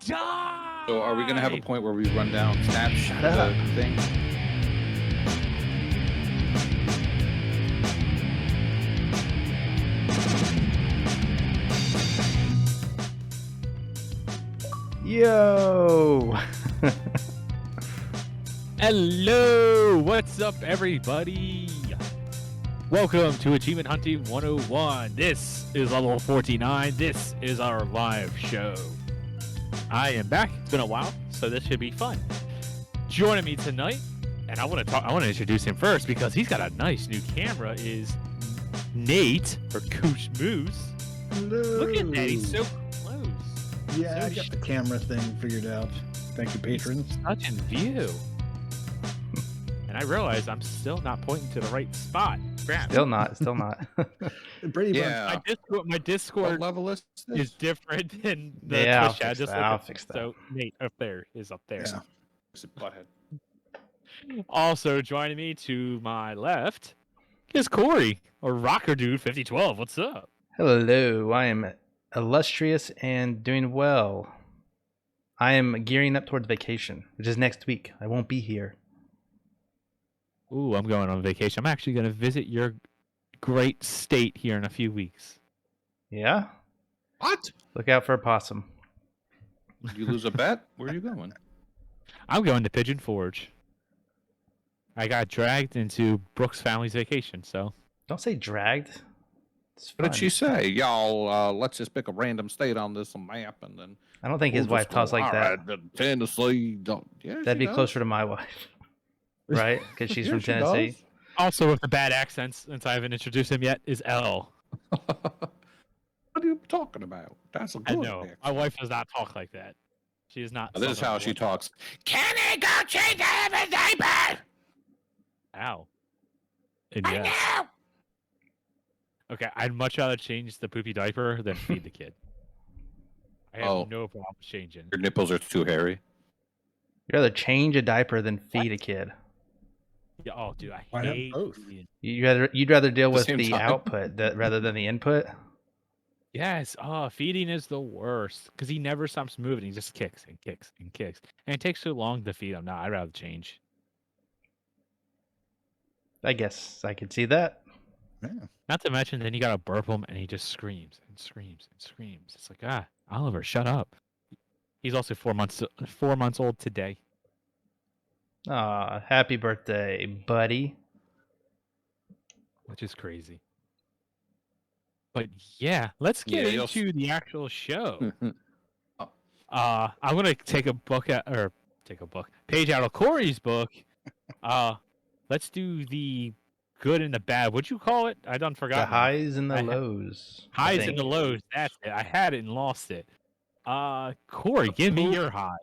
Die! So are we going to have a point where we run down stats of the thing? Yo! Hello! What's up, everybody? Welcome to Achievement Hunting 101. This is level 49. This is our live show. I am back. It's been a while, so this should be fun. Joining me tonight, and I want to introduce him first because he's got a nice new camera, is Nate, or KooshMoose. Hello. Look at that, he's so close. Yeah, So I got the camera thing figured out. Thank you, patrons. Such in view. And I realize I'm still not pointing to the right spot. Crap. Still not. Pretty Yeah. My Discord What level is this? is different than the Yeah, Twitch chat. I'll fix that. So Nate up there is up there. Yeah. It's a butthead. Also joining me to my left is Corey, or rawkerdude 5012. What's up? Hello, I am illustrious and doing well. I am gearing up towards vacation, which is next week. I won't be here. Ooh, I'm going on vacation. I'm actually going to visit your great state here in a few weeks. Yeah? What? Look out for a possum. Did you lose a bet? Where are you going? I'm going to Pigeon Forge. I got dragged into Brooks' family's vacation, so. Don't say dragged. It's What fun. did she say? Y'all, let's just pick a random state on this map and then... I don't think his we'll wife just talks go, like "All that. right, then Tennessee, don't... Yeah, That'd she be does. closer to my wife. Right? Because she's Yeah, from she Tennessee. does. Also with the bad accents, since I haven't introduced him yet, is L. What are you talking about? That's a I good know. accent. My wife does not talk like that. She is not. This is how she talks. Can I go change the diaper? Ow. And yes. Okay, I'd much rather change the poopy diaper than feed the kid. I have Oh. no problem changing. Your nipples are too hairy. You'd rather change a diaper than feed a kid. Yeah, oh, dude, I Why not hate both? feeding. You'd rather deal At the with same the time. output rather than the input. Yes, feeding is the worst because he never stops moving. He just kicks and kicks and kicks, and it takes too long to feed him. No, I'd rather change. I guess I could see that. Yeah. Not to mention, then you gotta burp him, and he just screams and screams and screams. It's like, Oliver, shut up. He's also 4 months old today. Aw, happy birthday, buddy. Which is crazy. But yeah, let's get Yeah, you'll into the actual show. Oh. I'm gonna take a page out of Corey's book. Let's do the good and the bad. What'd you call it? I done forgot. The highs and the I- lows. I Highs think. and the lows. That's it. I had it and lost it. Corey, give me your high.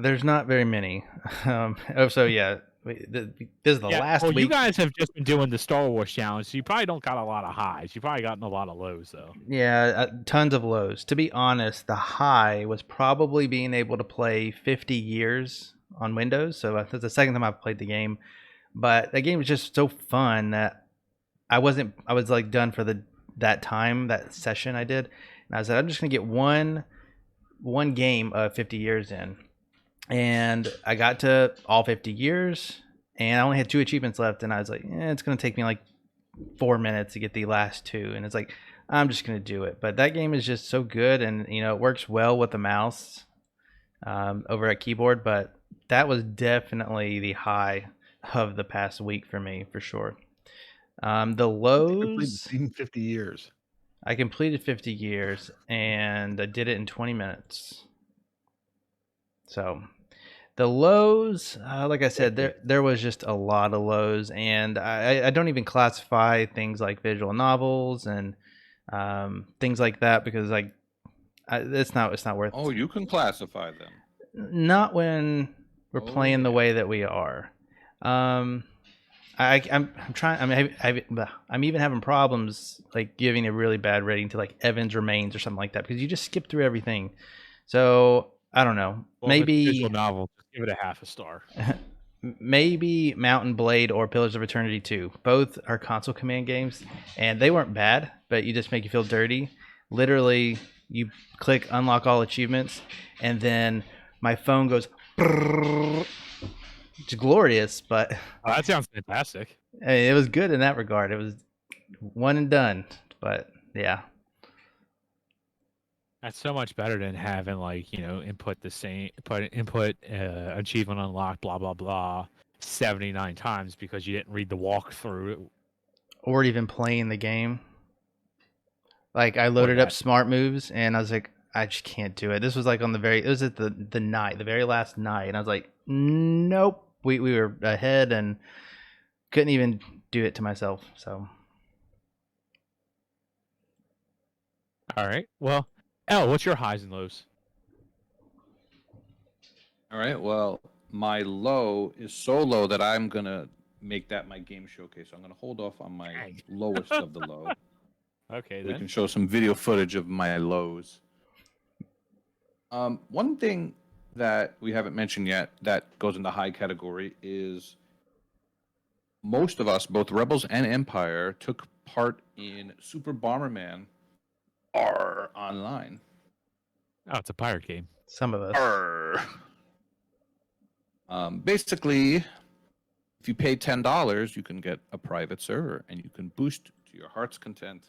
There's not very many. So yeah, this is the last well, week. you guys have just been doing the Star Wars challenge, so you probably don't got a lot of highs. You probably gotten a lot of lows though. Yeah, tons of lows. To be honest, the high was probably being able to play 50 years on Windows. So that's the second time I've played the game, but that game was just so fun that I was like done for that session I did, and I said I'm just gonna get one game of 50 years in, and I got to all 50 years, and I only had 2 achievements left, and I was like, it's gonna take me like 4 minutes to get the last 2, and it's like I'm just gonna do it. But that game is just so good, and it works well with the mouse over at keyboard. But that was definitely the high of the past week for me, for sure. The lows, 50 years. I completed 50 years, and I did it in 20 minutes. So the lows, like I said, there was just a lot of lows, and I don't even classify things like visual novels and things like that because it's not worth. Oh, you can classify them. Not when we're playing the way that we are. I'm trying. I mean, I'm even having problems like giving a really bad rating to like Evans Remains or something like that because you just skip through everything. So I don't know. Well, if it's a maybe visual novel, just give it a half a star. maybe Mountain Blade or Pillars of Eternity 2. Both are console command games, and they weren't bad, but you just make you feel dirty. Literally, you click unlock all achievements, and then my phone goes. It's glorious, but Oh, that sounds fantastic. I mean, it was good in that regard. It was one and done, but yeah. That's so much better than having like input the same input achievement unlocked blah blah blah 79 times because you didn't read the walkthrough. Or even playing the game. Like I Or loaded up that. smart moves and I was like, I just can't do it. This was like on it was at the night, the very last night, and I was like, nope. We were ahead and couldn't even do it to myself. So All right. Well, Elle, what's your highs and lows? All right. Well, my low is so low that I'm gonna make that my game showcase. I'm gonna hold off on my Dang. lowest of the low. Okay, We then. can show some video footage of my lows. One thing that we haven't mentioned yet that goes in the high category is most of us, both Rebels and Empire, took part in Super Bomberman R online. Oh, it's a pirate game. some of us. R. Basically, if you pay $10, you can get a private server and you can boost to your heart's content.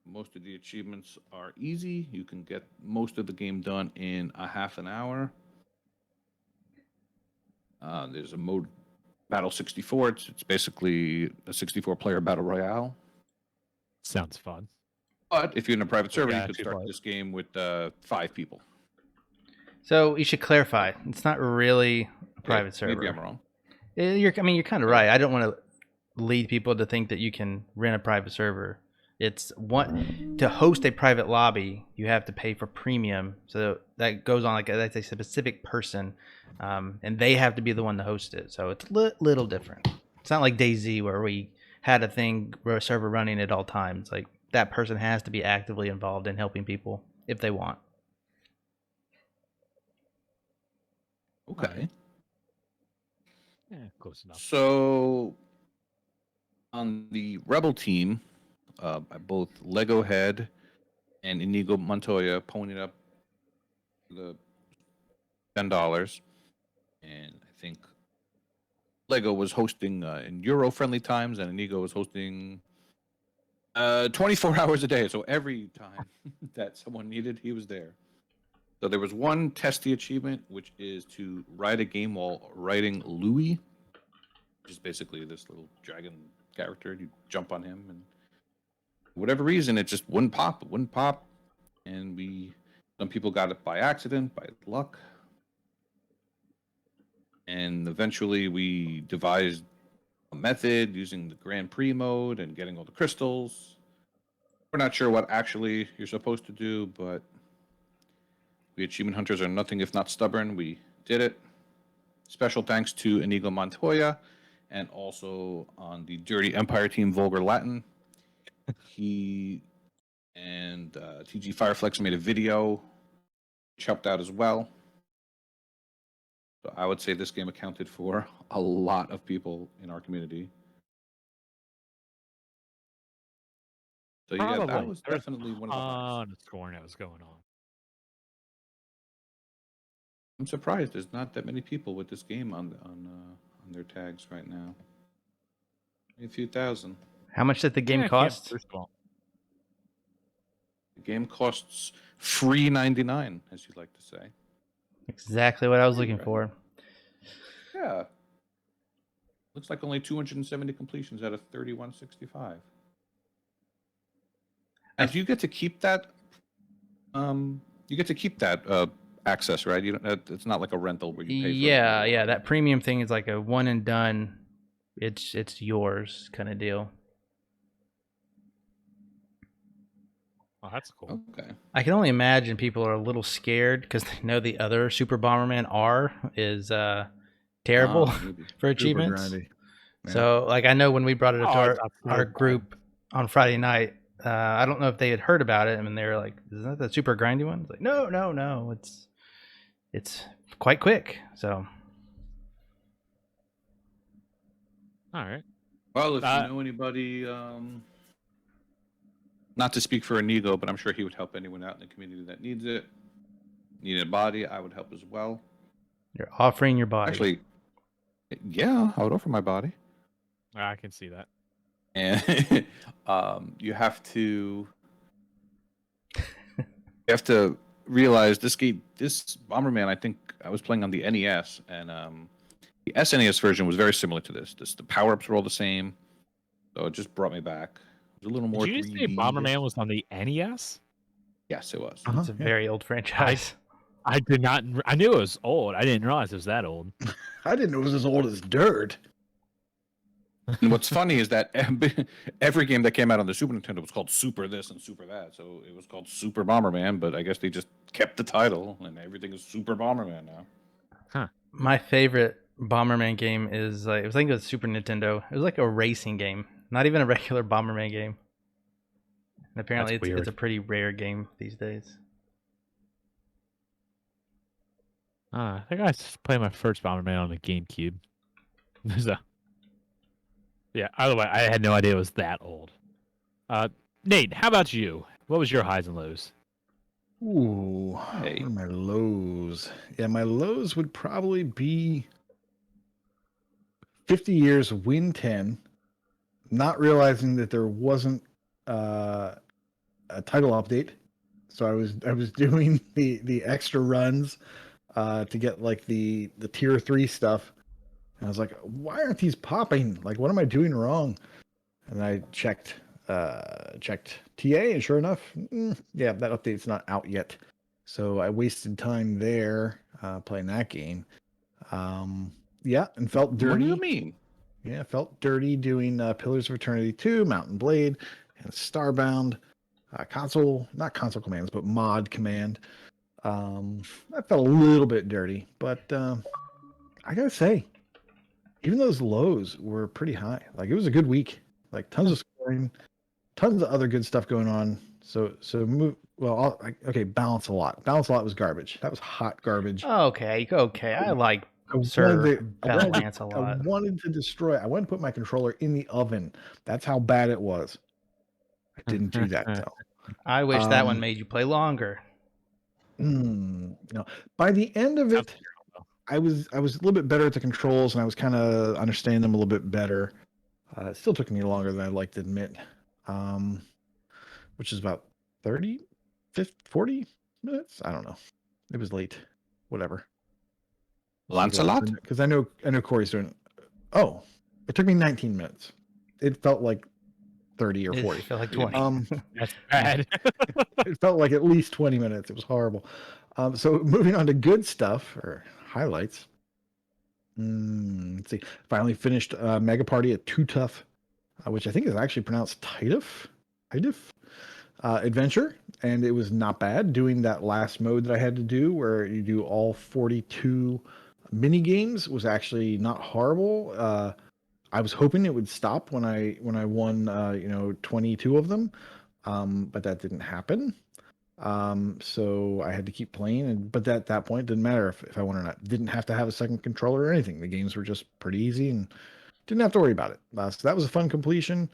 Most of the achievements are easy. You can get most of the game done in a half an hour. There's a mode, Battle 64. It's basically a 64-player battle royale. Sounds fun. But if you're in a private server, Yeah, you could too start far. this game with 5 people. So you should clarify. It's not really a private server. Maybe I'm wrong. You're kind of right. I don't want to lead people to think that you can rent a private server. It's to host a private lobby, you have to pay for premium. So that goes on that's a specific person, and they have to be the one to host it. So it's little different. It's not like DayZ where we had a server running at all times. Like that person has to be actively involved in helping people if they want. Okay. Yeah, close enough. So on the Rebel team, both Lego Head and Inigo Montoya ponied up the $10, and I think Lego was hosting in Euro-friendly times, and Inigo was hosting 24 hours a day. So every time that someone needed, he was there. So there was one testy achievement, which is to ride a game while riding Louis, which is basically this little dragon character. You jump on him, and for whatever reason, it just wouldn't pop. It wouldn't pop, and some people got it by accident, by luck, and eventually we devised a method using the Grand Prix mode and getting all the crystals. We're not sure what actually you're supposed to do, but we achievement hunters are nothing if not stubborn. We did it. Special thanks to Inigo Montoya, and also on the Dirty Empire team, Vulgar Latin. He and TG Fireflex made a video, which helped out as well. So I would say this game accounted for a lot of people in our community. So yeah, that Probably. was There's definitely one a of the highs. ton of scoring that was going on. I'm surprised there's not that many people with this game on their tags right now. A few thousand. How much did the game Yeah, cost? first of all. The game costs free $99, as you'd like to say. Exactly what I was looking Right. for. Yeah. Looks like only 270 completions out of 3165. And you get to keep that. You get to keep that access, right? You don't. It's not like a rental where you pay. Yeah. That premium thing is like a one and done. It's yours kind of deal. Oh, that's cool. Okay. I can only imagine people are a little scared because they know the other Super Bomberman R is terrible Maybe. for Super achievements. grindy. Yeah. So, like, I know when we brought it up Oh, to it's not so our bad. group on Friday night, I don't know if they had heard about it. I mean, they were like, "Isn't that the super grindy one?" It's like, no, it's quite quick. So, All right. Well, if Uh, you know anybody Not to speak for Inigo, but I'm sure he would help anyone out in the community that needs it. Needed a body, I would help as well. You're offering your body. Actually, yeah, I would offer my body. I can see that. And you have to realize this Bomberman. I think I was playing on the NES, and the SNES version was very similar to this. The power ups were all the same, so it just brought me back. It was a little more. Did you say 3D. Bomberman was on the NES? Yes, it was. It's a very old franchise. I did not. I knew it was old. I didn't realize it was that old. I didn't know it was as old as dirt. And what's funny is that every game that came out on the Super Nintendo was called Super this and Super that. So it was called Super Bomberman, but I guess they just kept the title, and everything is Super Bomberman now. My favorite Bomberman game is I think it was Super Nintendo. It was like a racing game, not even a regular Bomberman game. And apparently, That's it's weird. a pretty rare game these days. I think I played my first Bomberman on the GameCube. So, yeah. Either way, I had no idea it was that old. Nate, how about you? What was your highs and lows? Ooh, Hey. what are my lows? Yeah, my lows would probably be 50 years Win 10, not realizing that there wasn't a title update. So I was doing the extra runs to get like the tier 3 stuff. And I was like, why aren't these popping? Like, what am I doing wrong? And I checked TA, and sure enough, yeah, that update's not out yet. So I wasted time there playing that game. Yeah, and felt dirty. What do you mean? Yeah, felt dirty doing Pillars of Eternity 2, Mountain Blade, and Starbound. Not console commands, but mod command. I felt a little bit dirty, but I gotta say, even those lows were pretty high. Like, it was a good week. Like, tons of scoring, tons of other good stuff going on. Balance a lot. Balance a lot was garbage. That was hot garbage. Okay. I like I Sir wanted Balance a I lot. wanted to destroy it. I wanted to put my controller in the oven. That's how bad it was. I didn't do that though. I wish that one Um, made you play longer. No. By the end of it, I was a little bit better at the controls, and I was kind of understanding them a little bit better. It still took me longer than I'd like to admit, which is about 30, 50, 40 minutes. I don't know. It was late. Whatever. Lancelot? Because I know Corey's doing. Oh, it took me 19 minutes. It felt like 30 or 40. It felt like 20. That's bad. It felt like at least 20 minutes. It was horrible. So moving on to good stuff or highlights. Let's see. Finally finished Mega Party at Too Tough, which I think is actually pronounced Tidif adventure, and it was not bad. Doing that last mode that I had to do, where you do all 42 mini games, was actually not horrible. I was hoping it would stop when I won 22 of them, but that didn't happen. So I had to keep playing, but at that point, it didn't matter if I won or not. Didn't have to have a second controller or anything. The games were just pretty easy and didn't have to worry about it. So that was a fun completion.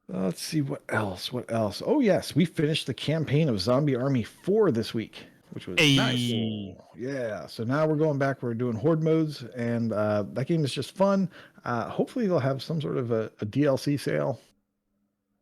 Let's see what else. Oh yes, we finished the campaign of Zombie Army 4 this week, which was nice. Yeah. So now we're going back. We're doing horde modes, and that game is just fun. Hopefully they'll have some sort of a DLC sale.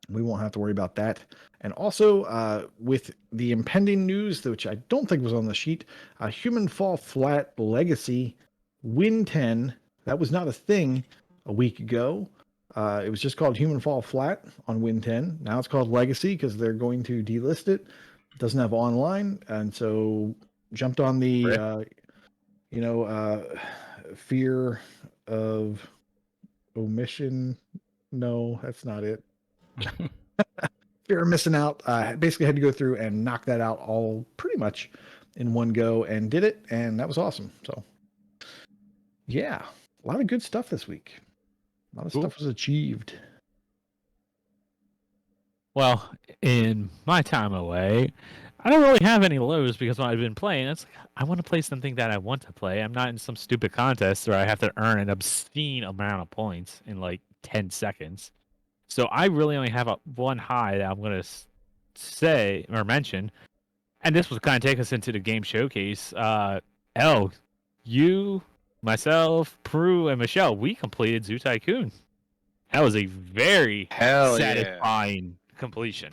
We won't have to worry about that. And also, with the impending news, which I don't think was on the sheet, Human Fall Flat Legacy Win 10. That was not a thing a week ago. It was just called Human Fall Flat on Win 10. Now it's called Legacy because they're going to delist it. It doesn't have online, and so jumped on the, fear of omission. No, that's not it. Fear of missing out. Basically had to go through and knock that out all pretty much in one go, and did it, and that was awesome. So, yeah, a lot of good stuff this week. A lot of stuff was achieved. Well, in my time away, I don't really have any lows because when I've been playing, it's like I want to play something that I want to play. I'm not in some stupid contest where I have to earn an obscene amount of points in like 10 seconds. So I really only have one high that I'm going to say or mention, and this will kind of take us into the game showcase. L, you, myself, Prue, and Michelle, we completed Zoo Tycoon. That was a very Hell yeah. satisfying completion.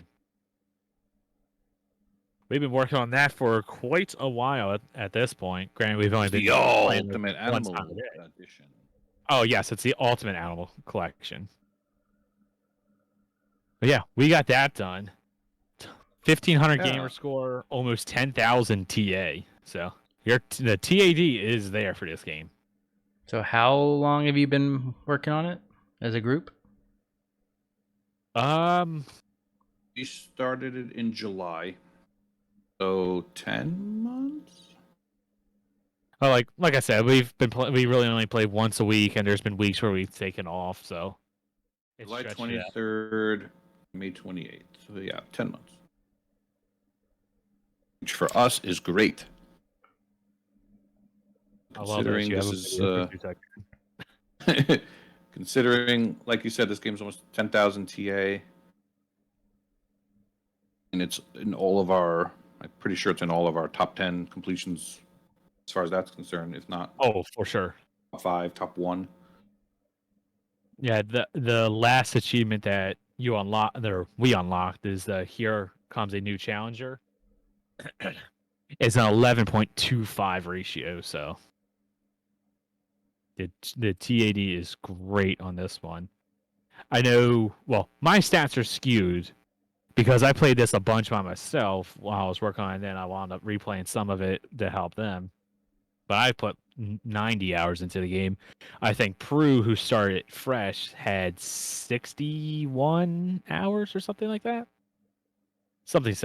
We've been working on that for quite a while at this point. Granted, we've only been The playing ultimate it one animal time a day. edition. Oh yes, it's the ultimate animal collection. But yeah, we got that done. 1,500 Yeah. gamer score, almost 10,000 TA. So the TAD is there for this game. So how long have you been working on it as a group? We started it in July. So 10 months? Well, like I said, we really only play once a week, and there's been weeks where we've taken off. So it's July stretched it out. 23rd, May 28th. So yeah, 10 months. Which for us is great. I love that Considering you have this a is video for 2 seconds. considering, like you said, this game's almost 10,000 TA. And it's in all of our, I'm pretty sure it's in all of our top 10 completions as far as that's concerned, if not Oh, for sure. top 5, top 1. Yeah, the last achievement that we unlocked is the Here Comes a New Challenger. It's an 11.25 ratio, so the TAD is great on this one. I know, well, my stats are skewed because I played this a bunch by myself while I was working on it, and then I wound up replaying some of it to help them. But I put 90 hours into the game. I think Prue, who started fresh, had 61 hours or something like that. Something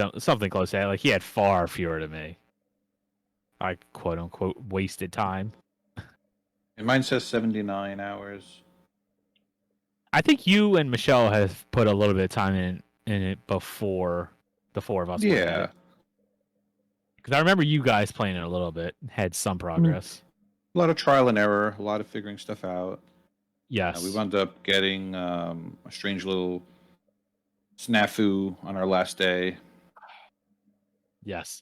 close to that. Like, he had far fewer than me. I quote unquote wasted time. And mine says 79 hours. I think you and Michelle have put a little bit of time in it before the four of us. Yeah. Because I remember you guys playing it a little bit, had some progress. A lot of trial and error, a lot of figuring stuff out. Yes. We wound up getting a strange little snafu on our last day. Yes.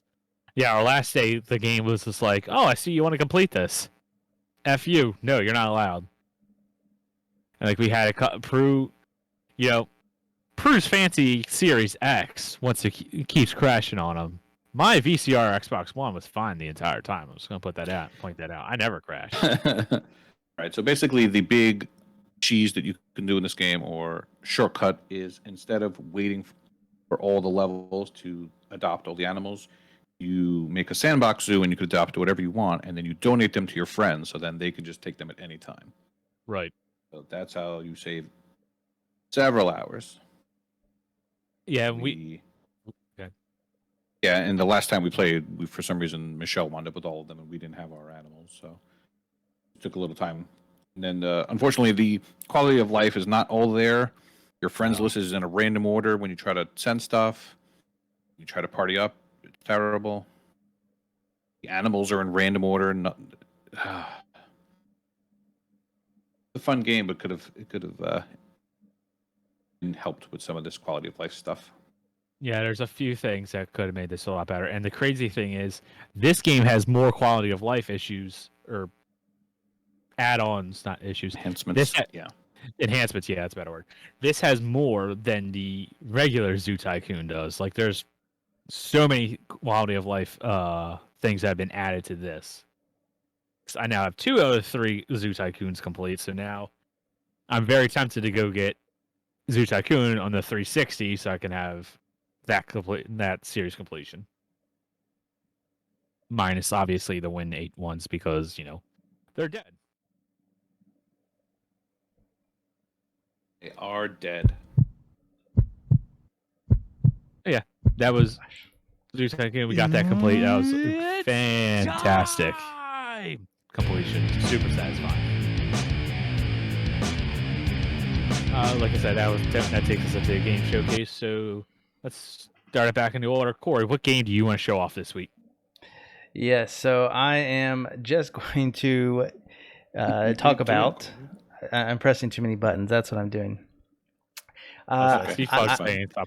Yeah, our last day, the game was just like, oh, I see you want to complete this. F you. No, you're not allowed. And like we had a Prue, Prue's fancy Series X once it keeps crashing on him. My VCR Xbox One was fine the entire time. I'm just going to point that out. I never crashed. Right, so basically the big cheese that you can do in this game or shortcut is instead of waiting for all the levels to adopt all the animals, you make a sandbox zoo and you can adopt whatever you want, and then you donate them to your friends, so then they can just take them at any time. Right. So that's how you save several hours. Yeah, Okay. Okay. Yeah, and the last time we played, for some reason Michelle wound up with all of them, and we didn't have our animals, so it took a little time. And then, unfortunately, the quality of life is not all there. Your friends list is in a random order when you try to send stuff. You try to party up. It's terrible. The animals are in random order. It's a fun game, but it could have helped with some of this quality of life stuff. Yeah, there's a few things that could have made this a lot better. And the crazy thing is, this game has more quality of life issues or add-ons, not issues. Enhancements. Enhancements. Yeah, that's a better word. This has more than the regular Zoo Tycoon does. Like, there's so many quality of life things that have been added to this. I now have 2 out of 3 Zoo Tycoons complete, so now I'm very tempted to go get Zoo Tycoon on the 360 so I can have that series completion. Minus obviously the Win 8 ones because, they're dead. They are dead. Yeah, that was Zoo Tycoon. We got that complete. That was fantastic. Completion. Super satisfying. Like I said, that takes us into the game showcase. So let's start it back in the order. Corey, what game do you want to show off this week? Yes, so I am just going to talk about. I'm pressing too many buttons. That's what I'm doing. Okay.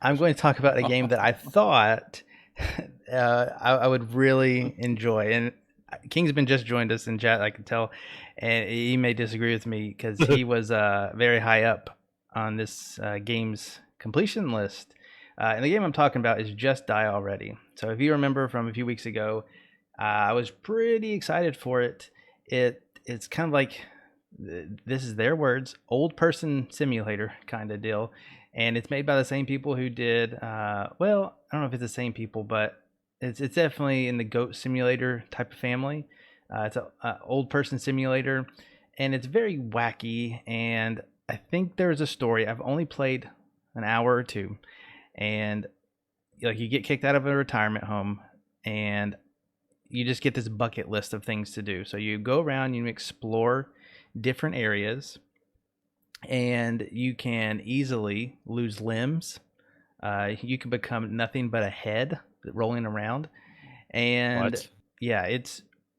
I'm going to talk about a game that I thought I would really enjoy. And King's been just joined us in chat, I can tell, and he may disagree with me because he was very high up on this game's completion list. And the game I'm talking about is Just Die Already. So if you remember from a few weeks ago, I was pretty excited for it. It's kind of like, this is their words, old person simulator kind of deal. And it's made by the same people who did, well, I don't know if it's the same people, but it's definitely in the goat simulator type of family. It's an old person simulator, and it's very wacky. And I think there's a story. I've only played an hour or two, and like you get kicked out of a retirement home, and you just get this bucket list of things to do. So you go around, you explore different areas, and you can easily lose limbs. You can become nothing but a head rolling around, and What? yeah,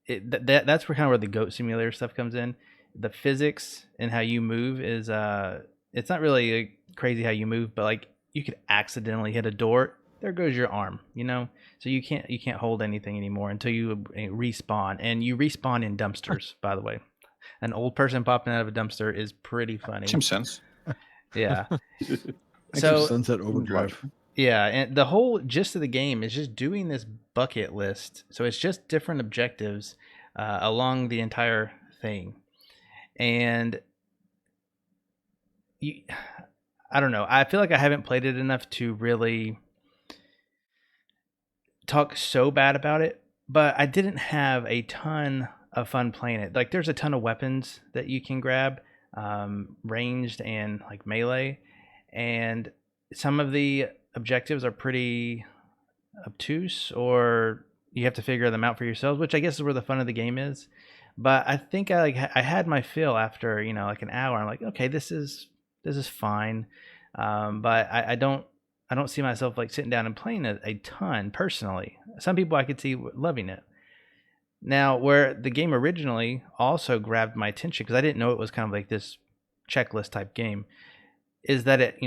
that's where kind of where the goat simulator stuff comes in. The physics and how you move is it's not really crazy how you move, but like you could accidentally hit a door, there goes your arm, so you can't hold anything anymore until you respawn, and you respawn in dumpsters. By the way, an old person popping out of a dumpster is pretty funny. Some sense. Yeah. So Sunset Overdrive. Yeah, and the whole gist of the game is just doing this bucket list. So it's just different objectives along the entire thing. And I don't know. I feel like I haven't played it enough to really talk so bad about it, but I didn't have a ton of fun playing it. Like there's a ton of weapons that you can grab, ranged and like melee, and some of the objectives are pretty obtuse, or you have to figure them out for yourselves, which I guess is where the fun of the game is. But I think I had my fill after like an hour. I'm like, okay, this is fine, but I don't see myself like sitting down and playing it a ton personally. Some people I could see loving it. Now, where the game originally also grabbed my attention, because I didn't know it was kind of like this checklist type game, is that it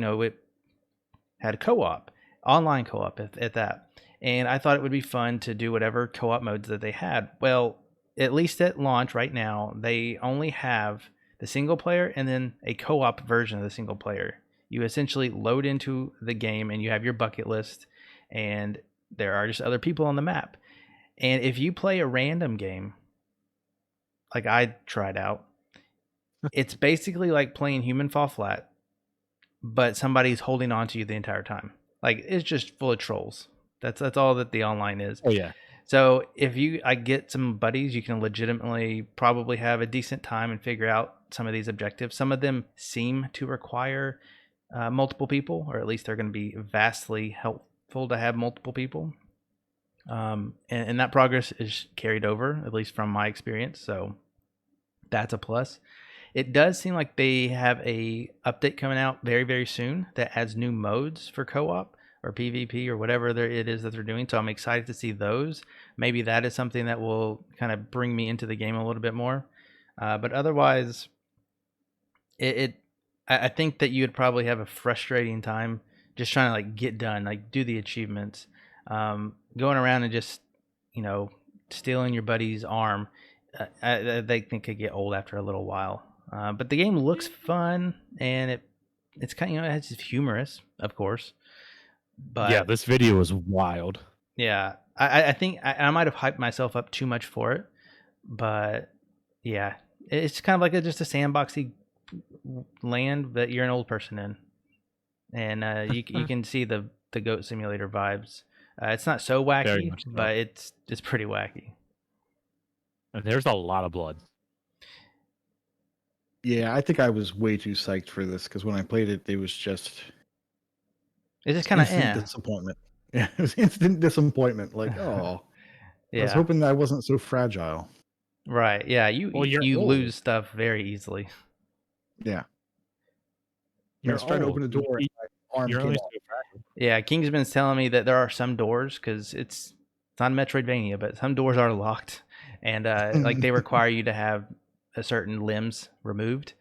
had co-op, online co-op at that. And I thought it would be fun to do whatever co-op modes that they had. Well, at least at launch right now, they only have the single player and then a co-op version of the single player. You essentially load into the game and you have your bucket list, and there are just other people on the map. And if you play a random game, like I tried out, it's basically like playing Human Fall Flat, but somebody's holding on to you the entire time. Like it's just full of trolls. That's all that the online is. Oh yeah. So if I get some buddies, you can legitimately probably have a decent time and figure out some of these objectives. Some of them seem to require multiple people, or at least they're going to be vastly helpful to have multiple people. And that progress is carried over, at least from my experience. So that's a plus. It does seem like they have a update coming out very, very soon that adds new modes for co-op or PvP or whatever it is that they're doing. So I'm excited to see those. Maybe that is something that will kind of bring me into the game a little bit more. But otherwise, I think that you would probably have a frustrating time just trying to like get done, like do the achievements, going around and just, stealing your buddy's arm. They think could get old after a little while. But the game looks fun, and it's kind of, it's humorous, of course. But yeah, this video is wild. Yeah, I think I might have hyped myself up too much for it, but yeah, it's kind of like just a sandboxy land that you're an old person in, and you can see the goat simulator vibes. It's not so wacky, So. but it's pretty wacky. And there's a lot of blood. Yeah, I think I was way too psyched for this because when I played it, it was just it's just kind of disappointment. Yeah, it was instant disappointment. Like, oh, yeah. I was hoping that I wasn't so fragile. Right. Yeah. You old. lose stuff very easily. Yeah. I was trying to open the door and my arm came off. Yeah, Kingsman's telling me that there are some doors, because it's not a Metroidvania, but some doors are locked, and like they require you to have a certain limbs removed,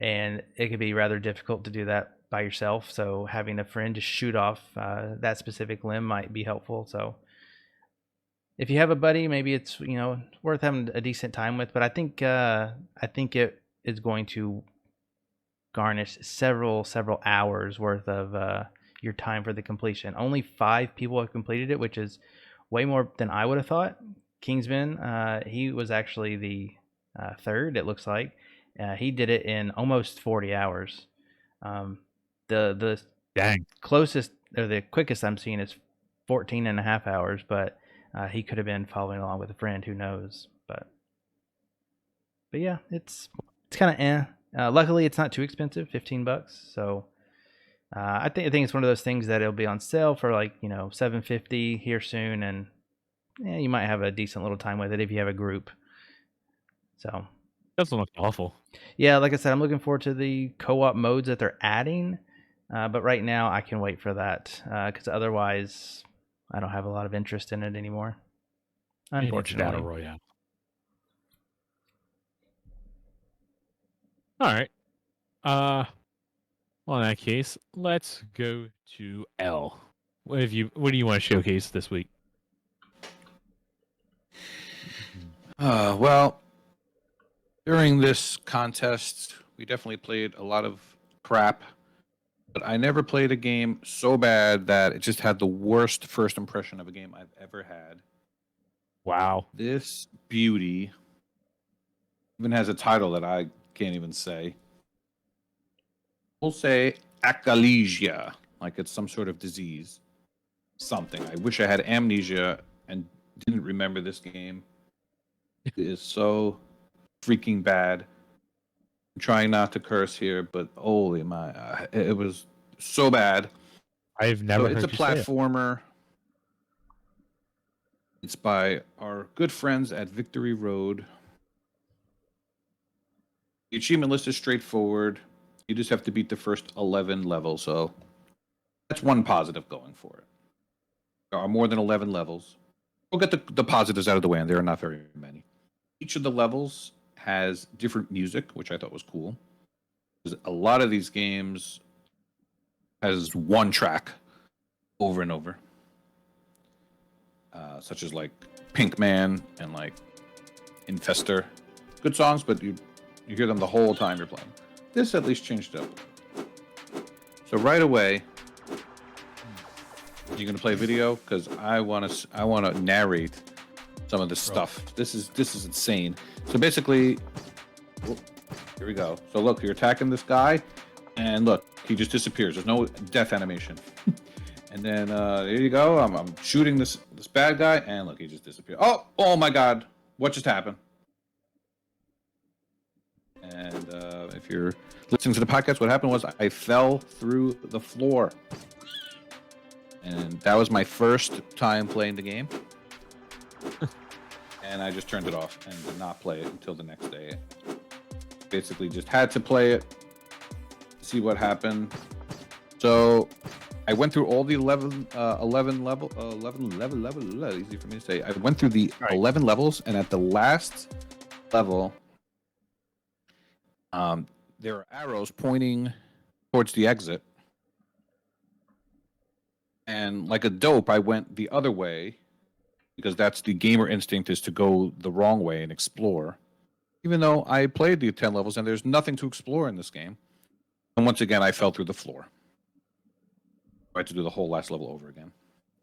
and it could be rather difficult to do that by yourself. So having a friend to shoot off that specific limb might be helpful. So if you have a buddy, maybe it's worth having a decent time with. But I think it is going to garnish several hours worth of your time for the completion. Only 5 people have completed it, which is way more than I would have thought. Kingsman, he was actually the third, it looks like. He did it in almost 40 hours. The Dang. closest or the quickest I'm seeing is 14 and a half hours, but he could have been following along with a friend, who knows. But yeah, it's kind of luckily it's not too expensive, $15. So I think it's one of those things that it'll be on sale for like $7.50 here soon, and you might have a decent little time with it if you have a group. So Doesn't look awful. yeah, like I said, I'm looking forward to the co-op modes that they're adding, but right now I can wait for that because otherwise I don't have a lot of interest in it anymore, unfortunately. Battle Royale. All right. Well, in that case, let's go to L. What do you want to showcase this week? Well, during this contest, we definitely played a lot of crap, but I never played a game so bad that it just had the worst first impression of a game I've ever had. Wow. This beauty even has a title that I can't even say. We'll say Acalesia, like it's some sort of disease. Something. I wish I had amnesia and didn't remember this game. It is so freaking bad. I'm trying not to curse here, but holy my, it was so bad. I've never heard It's a you say it. platformer. It's by our good friends at Victory Road. The achievement list is straightforward. You just have to beat the first 11 levels, so that's one positive going for it. There are more than 11 levels. We'll get the positives out of the way, and there are not very many. Each of the levels has different music, which I thought was cool. Because a lot of these games has one track over and over. Such as like Pink Man and like Infester. Good songs, but you hear them the whole time you're playing. This at least changed it up. So right away, you gonna play video? Because I wanna narrate some of this stuff. This is insane. So basically, here we go. So look, you're attacking this guy, and look, he just disappears. There's no death animation. And then there you go. I'm shooting this bad guy, and look, he just disappeared. Oh my God! What just happened? And if you're listening to the podcast, what happened was I fell through the floor, and that was my first time playing the game. And I just turned it off and did not play it until the next day. Basically, just had to play it, see what happened. So I went through all the 11 level, easy for me to say. I went through the 11 levels, and at the last level, there are arrows pointing towards the exit. And like a dope, I went the other way because that's the gamer instinct, is to go the wrong way and explore. Even though I played the 10 levels and there's nothing to explore in this game. And once again, I fell through the floor. I had to do the whole last level over again.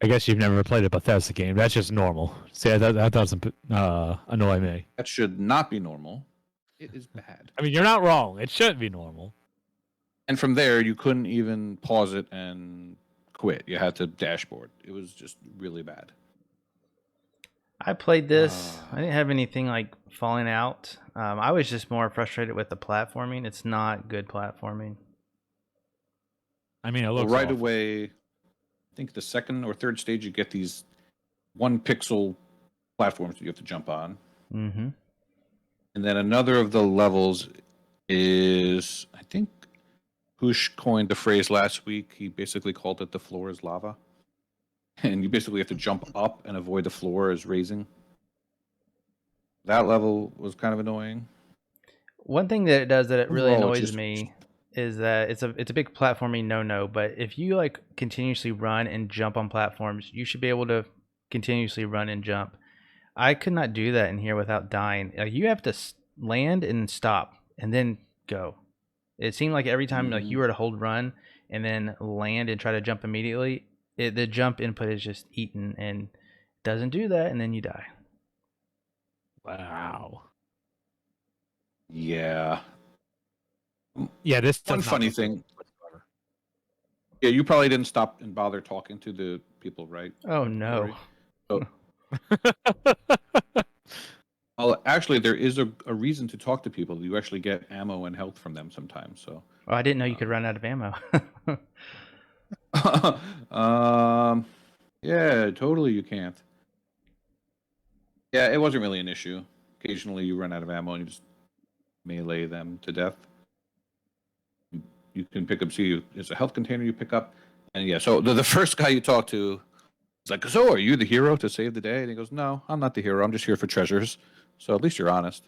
I guess you've never played a Bethesda game. That's just normal. See, that doesn't annoy me. That should not be normal. It is bad. I mean, you're not wrong. It shouldn't be normal. And from there, you couldn't even pause it and quit. You had to dashboard. It was just really bad. I played this. I didn't have anything like falling out. I was just more frustrated with the platforming. It's not good platforming. I mean, it looks right awful. away. I think the second or third stage, you get these 1 pixel platforms that you have to jump on. Mm-hmm. And then another of the levels is, I think, Koosh coined the phrase last week. He basically called it "the floor is lava," and you basically have to jump up and avoid the floor as raising. That level was kind of annoying. One thing that it does that it really Overall, it's annoys just- me is that it's a big platforming no. But if you like continuously run and jump on platforms, you should be able to continuously run and jump. I could not do that in here without dying. Like, you have to land and stop and then go. It seemed like every time like you were to hold run and then land and try to jump immediately, the jump input is just eaten and doesn't do that, and then you die. Wow. Yeah. Yeah, this One does not funny look thing. good whatsoever. Yeah, you probably didn't stop and bother talking to the people, right? Oh no. Corey? Well, actually, there is a reason to talk to people. You actually get ammo and health from them sometimes. So, Oh, I didn't know you could run out of ammo. yeah, totally. You can't. Yeah, it wasn't really an issue. Occasionally, you run out of ammo and you just melee them to death. You can pick up. See, there's a health container you pick up, and yeah. So the first guy you talk to, is like, "So, are you the hero to save the day?" And he goes, "No, I'm not the hero. I'm just here for treasures." So at least you're honest.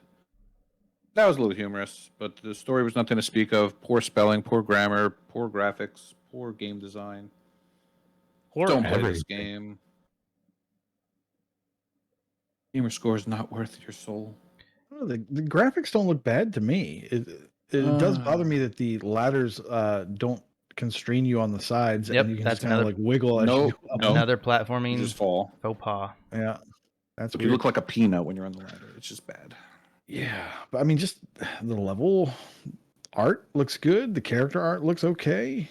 That was a little humorous, but the story was nothing to speak of. Poor spelling, poor grammar, poor graphics, poor game design. Or Don't play this everything. game. Gamerscore is not worth your soul. Oh, the graphics don't look bad to me. It does bother me that the ladders don't constrain you on the sides, Yep, and you can that's just kind of another- like wiggle as No, you go up. no. Another You platforming just fall. faux pas. Yeah, that's You weird. look like a peanut when you're on the ladder. It's just bad. Yeah, but I mean, just the level art looks good. The character art looks okay.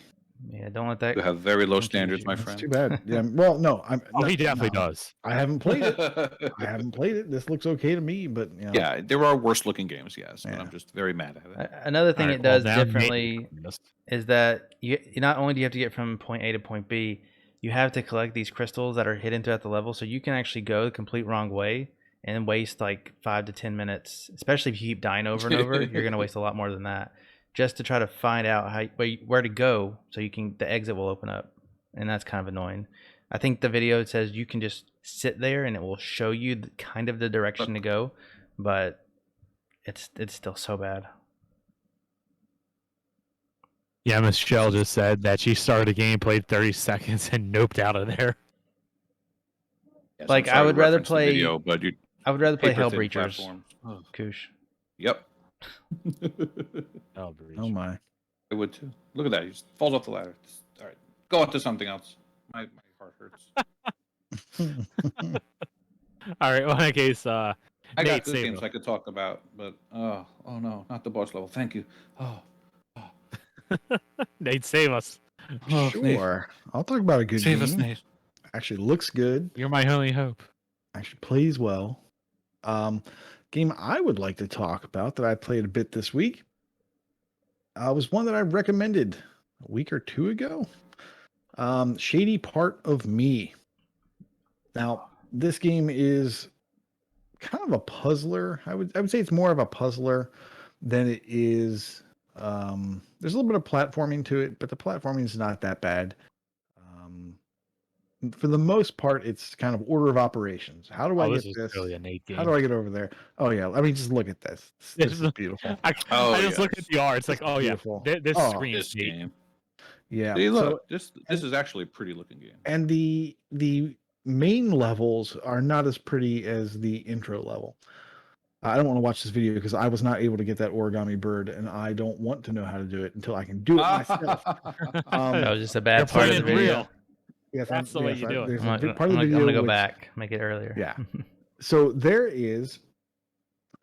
Yeah, don't let that. You have very low confuse standards, you. my That's friend. too bad. Yeah. Well, no, Oh, he definitely no, does. I haven't played it. I haven't played it. This looks okay to me, but you know, Yeah, there are worse looking games, yes, but Yeah. I'm just very mad at it. Another thing Alright, it well, does now Nate differently is this. is that you not only do you have to get from point A to point B, you have to collect these crystals that are hidden throughout the level, so you can actually go the complete wrong way and waste like 5 to 10 minutes, especially if you keep dying over and over. You're going to waste a lot more than that just to try to find out where to go so you can the exit will open up, and that's kind of annoying. I think the video says you can just sit there and it will show you kind of the direction to go, but it's still so bad. Yeah, Michelle just said that she started a game, played 30 seconds, and noped out of there. Yes, Like, I'm sorry I would to rather reference the play- video, but you I would rather play paper-thin Hellbreachers, platforms. Koosh. Yep. Oh, oh my. I would too. Look at that. He just falls off the ladder. All right. Go on to something else. My heart hurts. All right. Well, in that case, I Nate, got good save games them. I could talk about, but oh no, not the boss level. Thank you. Oh, Nate, save us. oh Nate. Sure, I'll talk about a good Save game. us, Nate. Actually, looks good. You're my only hope. Actually, plays well. Game I would like to talk about that I played a bit this week was one that I recommended a week or two ago. Shady Part of Me. Now, this game is kind of a puzzler. I would say it's more of a puzzler than it is. There's a little bit of platforming to it, but the platforming is not that bad. For the most part, it's kind of order of operations. How do I This get is this? really a Nate game. How do I get over there? Oh yeah, I mean, just look at this. This is beautiful. I Oh, just look yes. at the art. It's like, oh yeah, Beautiful. this Oh, screen This is Nate. game. Yeah. See, So, look, this is actually a pretty looking game. and the main levels are not as pretty as the intro level. I don't want to watch this video because I was not able to get that origami bird, and I don't want to know how to do it until I can do it myself. That Um, was just a bad You're part of playing the it video. real. yes, That's the way you do it. There's I'm a gonna, part of the I'm video gonna go which- back, make it earlier. Yeah. So there is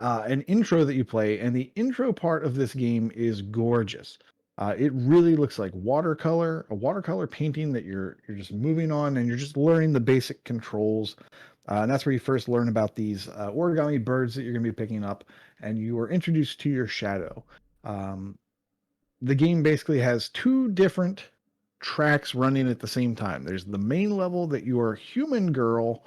an intro that you play, and the intro part of this game is gorgeous. It really looks like a watercolor painting that you're just moving on, and you're just learning the basic controls. And that's where you first learn about these origami birds that you're going to be picking up, and you are introduced to your shadow. The game basically has two different tracks running at the same time. There's the main level that your human girl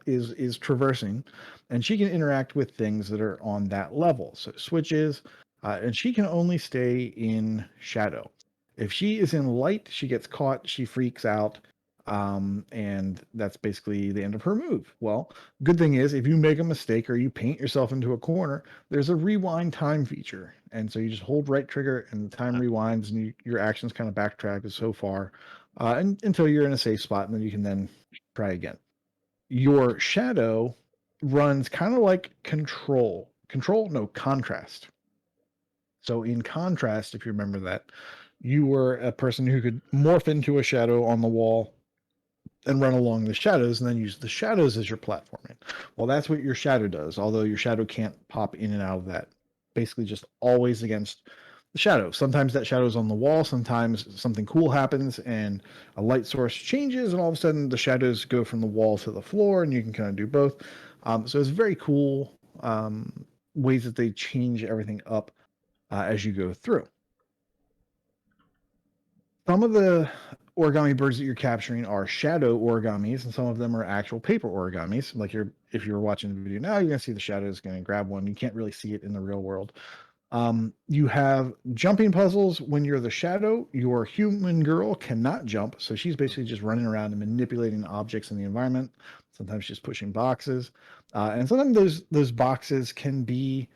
is traversing, and she can interact with things that are on that level. So it switches, and she can only stay in shadow. If she is in light, she gets caught, she freaks out. and that's basically the end of her move. Well, good thing is, if you make a mistake or you paint yourself into a corner, there's a rewind time feature, and so you just hold right trigger and the time rewinds, and your actions kind of backtrack so far, until you're in a safe spot, and then you can then try again. Your shadow runs kind of like contrast. So in contrast, if you remember that, you were a person who could morph into a shadow on the wall and run along the shadows and then use the shadows as your platforming. Well, that's what your shadow does, although your shadow can't pop in and out of that. Basically just always against the shadow. Sometimes that shadow's on the wall, sometimes something cool happens and a light source changes, and all of a sudden the shadows go from the wall to the floor, and you can kind of do both. So it's very cool ways that they change everything up as you go through. Some of the origami birds that you're capturing are shadow origamis, and some of them are actual paper origamis. Like if you're watching the video now, you're gonna see the shadow is gonna grab one. You can't really see it in the real world. You have jumping puzzles. When you're the shadow, your human girl cannot jump, so she's basically just running around and manipulating objects in the environment. Sometimes just pushing boxes, and sometimes those boxes can be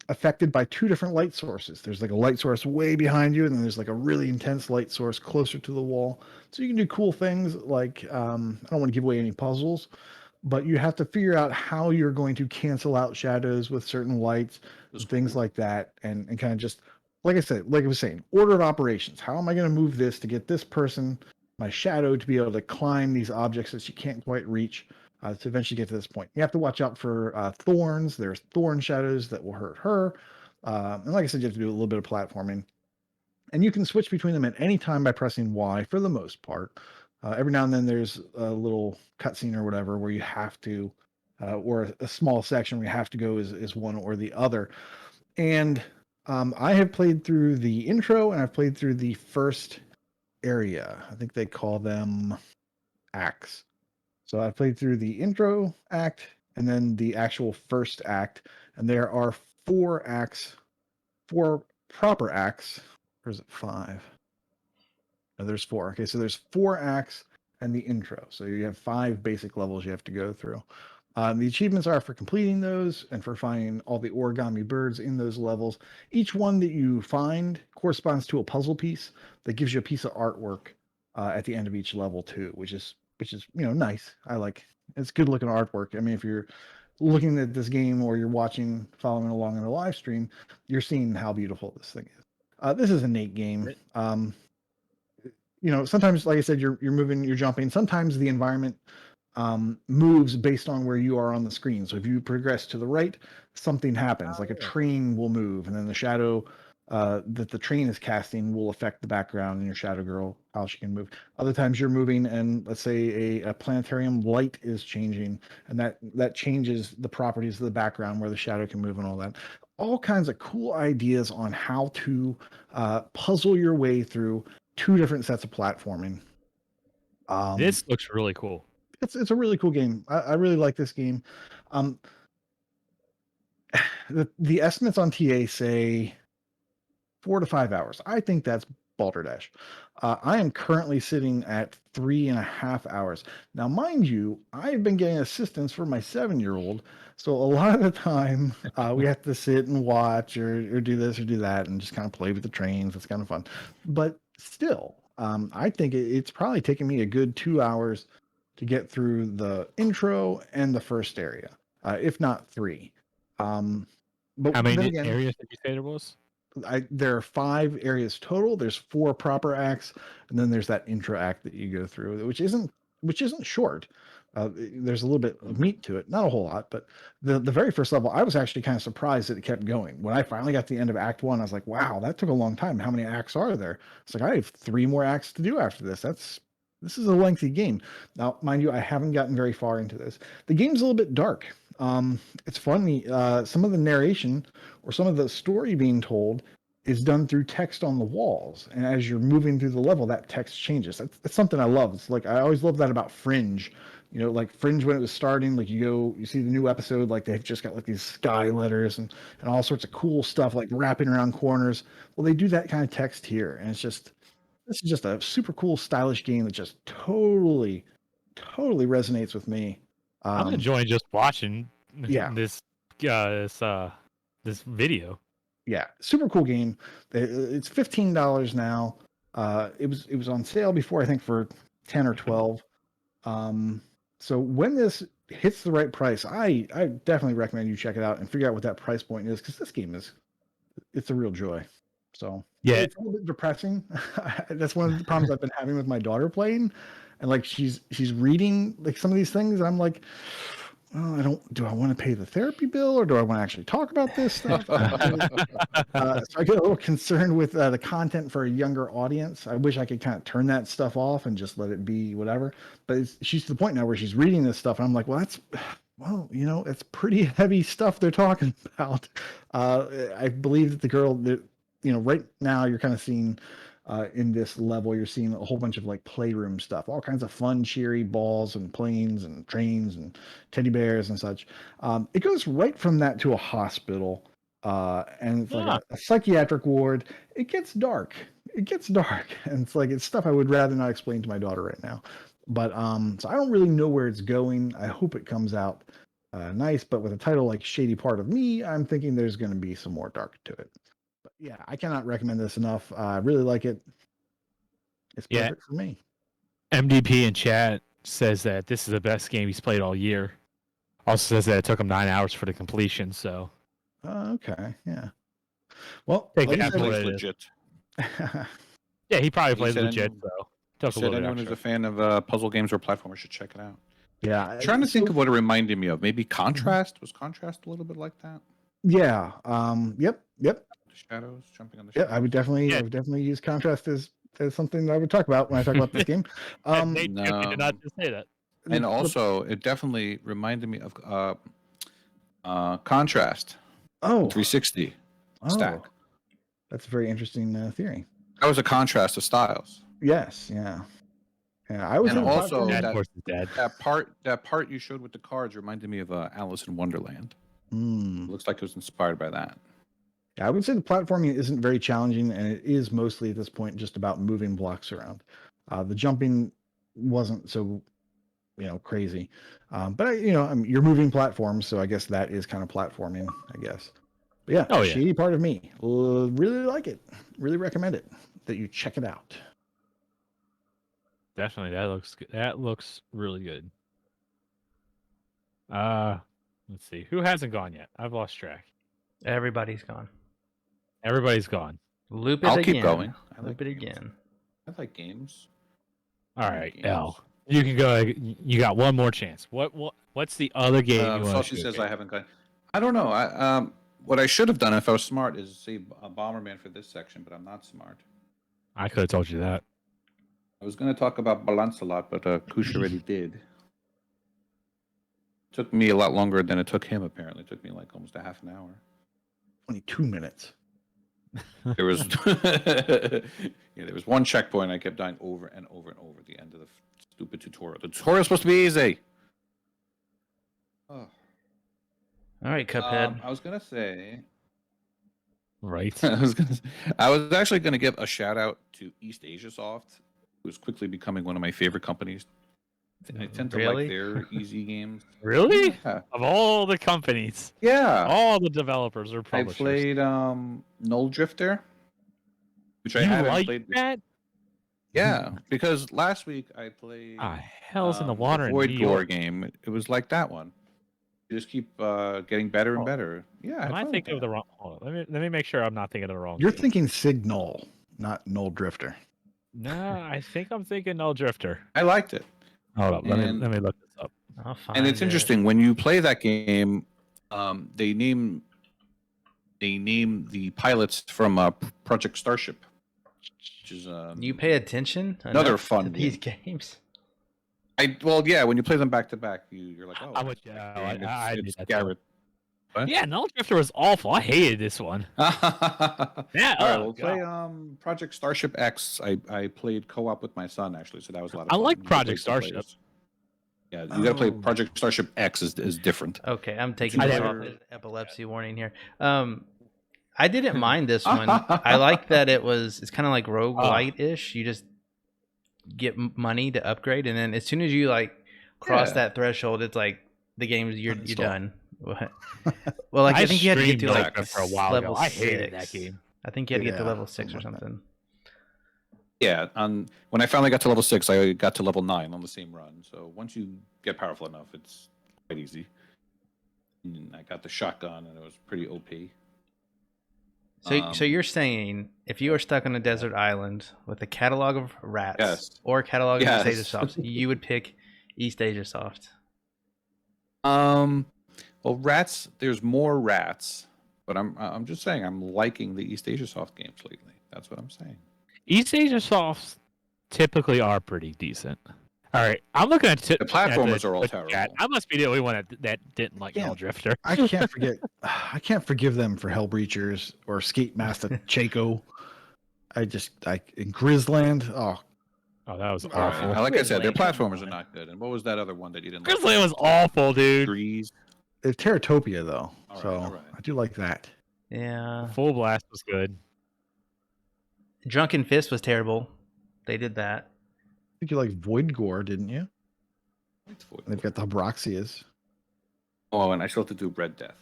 affected by two different light sources. There's like a light source way behind you, and then there's like a really intense light source closer to the wall. So you can do cool things like I don't want to give away any puzzles, but you have to figure out how you're going to cancel out shadows with certain lights, things like that, and kind of just like I said, like I was saying, order of operations. How am I going to move this to get this person, my shadow, to be able to climb these objects that she can't quite reach? To eventually get to this point. You have to watch out for thorns. There's thorn shadows that will hurt her. And like I said, you have to do a little bit of platforming. And you can switch between them at any time by pressing Y for the most part. Every now and then there's a little cutscene or whatever where you have to, or a small section where you have to go is one or the other. And I have played through the intro and I've played through the first area. I think they call them acts. So I played through the intro act and then the actual first act, and there are 4 acts, 4 proper acts. Or is it 5? No, there's 4. Okay, so there's 4 acts and the intro. So you have 5 basic levels you have to go through. The achievements are for completing those and for finding all the origami birds in those levels. Each one that you find corresponds to a puzzle piece that gives you a piece of artwork at the end of each level too, which is nice. I like it's good looking artwork. I mean, if you're looking at this game or you're following along in the live stream, you're seeing how beautiful this thing is. This is a neat game. Sometimes, like I said, you're moving, you're jumping. Sometimes the environment moves based on where you are on the screen. So if you progress to the right, something happens, like a train will move, and then the shadow that the train is casting will affect the background and your shadow girl, how she can move. Other times you're moving and let's say a planetarium light is changing, and that changes the properties of the background where the shadow can move and all that. All kinds of cool ideas on how to puzzle your way through 2 different sets of platforming. This looks really cool. It's a really cool game. I really like this game. The estimates on TA say 4 to 5 hours. I think that's balderdash. I am currently sitting at 3.5 hours. Now, mind you, I've been getting assistance for my 7-year-old, so a lot of the time we have to sit and watch or do this or do that and just kind of play with the trains. It's kind of fun. But still, I think it's probably taken me a good 2 hours to get through the intro and the first area, if not 3. But How many then again, areas did you say there was? there are 5 areas total. There's 4 proper acts, and then there's that intro act that you go through, which isn't short. There's a little bit of meat to it, not a whole lot, but the very first level, I was actually kind of surprised that it kept going. When I finally got to the end of Act 1, I was like, wow, that took a long time. How many acts are there? It's like, I have 3 more acts to do after this. This is a lengthy game. Now, mind you, I haven't gotten very far into this. The game's a little bit dark. It's funny. Some of the narration or some of the story being told is done through text on the walls, and as you're moving through the level, that text changes. That's something I love. It's like I always love that about Fringe. Like Fringe when it was starting, like you see the new episode, like they've just got like these sky letters and all sorts of cool stuff like wrapping around corners. Well, they do that kind of text here, and it's just This is just a super cool, stylish game that just totally resonates with me. I'm enjoying just watching yeah. this video. Yeah, super cool game. It's $15 now. It was on sale before, I think, for 10 or 12. So when this hits the right price, I definitely recommend you check it out and figure out what that price point is, because this game it's a real joy. So Yeah. it's a little bit depressing. That's one of the problems I've been having with my daughter playing, and like she's reading like some of these things, and I'm like, oh, do I want to pay the therapy bill, or do I want to actually talk about this stuff? So I get a little concerned with the content for a younger audience. I wish I could kind of turn that stuff off and just let it be whatever. But she's to the point now where she's reading this stuff, and I'm like, well, it's pretty heavy stuff they're talking about. I believe that the girl that, right now you're kind of seeing in this level, you're seeing a whole bunch of like playroom stuff, all kinds of fun, cheery balls and planes and trains and teddy bears and such. It goes right from that to a hospital, and it's like a psychiatric ward. It gets dark. And it's stuff I would rather not explain to my daughter right now. But so I don't really know where it's going. I hope it comes out nice. But with a title like Shady Part of Me, I'm thinking there's going to be some more dark to it. But yeah, I cannot recommend this enough. I really like it. It's perfect for me. MDP in chat says that this is the best game he's played all year. Also says that it took him 9 hours for the completion. So. Okay. Yeah. Well, Take he that plays legit. Yeah, he probably plays said legit. So. Said anyone who's a fan of puzzle games or platformers should check it out. Yeah. I'm trying to think of what it reminded me of. Maybe Contrast? Was Contrast a little bit like that? Yeah. Yep. The shadows, jumping on the shadows. Yeah, I would definitely use Contrast as something that I would talk about when I talk about this game. They did not just say that. And also, it definitely reminded me of Contrast. 360 stack. That's a very interesting theory. That was a contrast of styles. Yes, yeah. I was. And also that part you showed with the cards reminded me of Alice in Wonderland. Mm. It looks like it was inspired by that. Yeah, I would say the platforming isn't very challenging, and it is mostly at this point just about moving blocks around. The jumping wasn't so, crazy. But you're moving platforms, so I guess that is kind of platforming, I guess. But yeah, Shady Part of Me. Really like it. Really recommend it that you check it out. Definitely, that looks good. That looks really good. Let's see. Who hasn't gone yet? I've lost track. Everybody's gone. Everybody's gone. Loop it I'll again. keep going. Loop it again. I like games. All right, L. You can go. You got one more chance. What's the other game you want Saucy says I haven't gone. I don't know. What I should have done if I was smart is say a Bomberman for this section, but I'm not smart. I could have told you that. I was going to talk about Balance a lot, but Koosh already did. Took me a lot longer than it took him, apparently. It took me like almost a half an hour. 22 minutes. There was there was one checkpoint I kept dying over and over and over at the end of the stupid tutorial. The tutorial's supposed to be easy. Oh. All right, Cuphead. I was going to say... Right. I was actually going to give a shout out to East Asia Soft, who's quickly becoming one of my favorite companies. I tend to like their easy games. Really? Yeah. Of all the companies. Yeah. All the developers are publishers. I played Null Drifter, which I haven't played. That? Yeah, because last week I played. Hell's in the water. Void Gore game. It was like that one. You just keep getting better and better. Yeah. Am I thinking of the wrong? Hold on, let me make sure I'm not thinking of the wrong. You're thinking Signal, not Null Drifter. No, I think I'm thinking Null Drifter. I liked it. Hold up, let me look this up. And it's interesting when you play that game. They name the pilots from Project Starship, which is you pay attention. Another fun to these games. When you play them back to back, you're like, oh, it's Garrett. What? Yeah, Null Drifter was awful. I hated this one. Yeah. All right, we'll play Project Starship X. I played co-op with my son actually, so that was a lot of fun. I like Project Starship. Yeah, you gotta play Project Starship X is different. Okay, I'm taking epilepsy warning here. I didn't mind this one. I like that it's kind of like roguelite-ish. You just get money to upgrade, and then as soon as you like cross Yeah. that threshold, it's like the game's you're Uninstall. done. Well, like I think you had to get to streamed like Rawker for a while level ago. I hated 6. that game. I think you had to get to Yeah, level 6 or something like that. something. Yeah, when I finally got to level 6, I got to level 9 on the same run. So once you get powerful enough, it's quite easy. And I got the shotgun, and it was pretty OP. So you're saying if you are stuck on a desert island with a catalog of rats Yes. or a catalog of East Asia Yes. Softs, you would pick East Asia Soft. Well, rats. There's more rats, but I'm just saying I'm liking the East Asia Soft games lately. That's what I'm saying. East Asia Softs typically are pretty decent. All right, I'm looking at The platformers are all chat. terrible. I must be the only one that didn't like Yeah. Null Drifter. I can't forget. I can't forgive them for Hellbreachers or Skate Master Chaco. In Grizzland. Oh, Oh, that was All right. awful. Like I said, their Grizzly, platformers come are on. not good. And what was that other one that you didn't like? Grizzly was awful, dude. Trees. it's Terratopia though, All right, so all right. I do like that. Yeah. Full Blast was good. Drunken Fist was terrible. They did that. I think you like Void Gore, didn't you? They've got the Broxias. Oh, and I still have to do Red Death.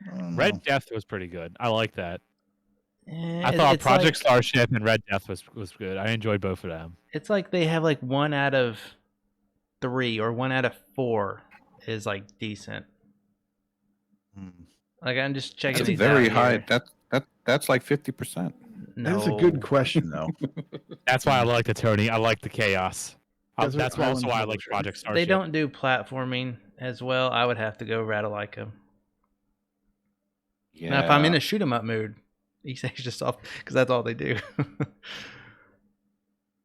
I don't know. Red Death was pretty good. I like that. Eh, I thought it's Project like, Starship and Red Death was good. I enjoyed both of them. It's like they have like 1 out of 3 or 1 out of 4 is like decent. Hmm. Like I'm just checking That's these very out high. here. That's like 50%. No. That is a good question though. That's why I like the Tony. I like the chaos. Desert That's also Island why I like Publishing. Project Starship. They don't do platforming as well. I would have to go Ratalaika. Yeah. Now, if I'm in a shoot 'em up mood, East Asia Soft, because that's all they do.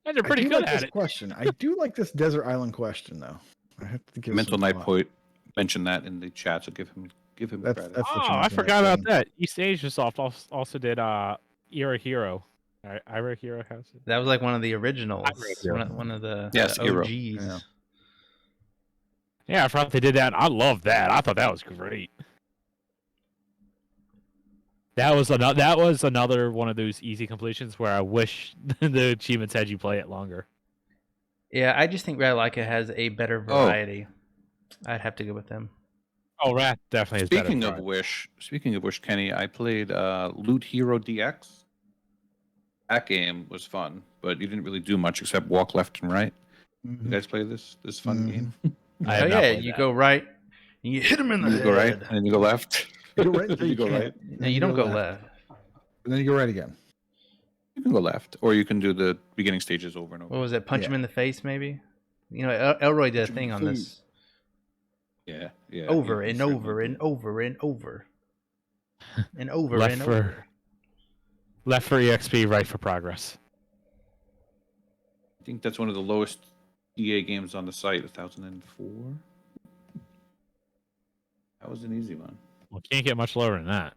And they're I pretty do good like at this it. question. I do like this Desert Island question though. I have to give Mental some Night thought. Point mentioned that in the chat, so give him That's credit. what Oh, you I mentioned, forgot about think. that. East Asia Soft also did Era Hero. Ira Hero has it. That was like one of the originals. Hero. One of the Yes, Hero. OGs. Yeah. Yeah, I forgot they did that. I love that. I thought that was great. That was another one of those easy completions where I wish the achievements had you play it longer. Yeah, I just think Ratalaika has a better variety. I'd have to go with them. Oh, Rat definitely is better. Speaking of which, Kenny, I played Loot Hero DX. That game was fun, but you didn't really do much except walk left and right. You guys play this fun game? I Oh have not yeah, played you that. go right, and you hit him in the You head. go right and then you go left. You go right until You you go can't. right. No, you don't go left. And then you go right again. You can go left, or you can do the beginning stages over and over. What was it? Punch him Yeah. in the face, maybe. You know, Elroy did a Punch him in thing the on face. this. Yeah, yeah. Over he and certainly over and did. over and over and over Left and for over. left for EXP, right for progress. I think that's one of the lowest EA games on the site, 1004. That was an easy one. Well, can't get much lower than that.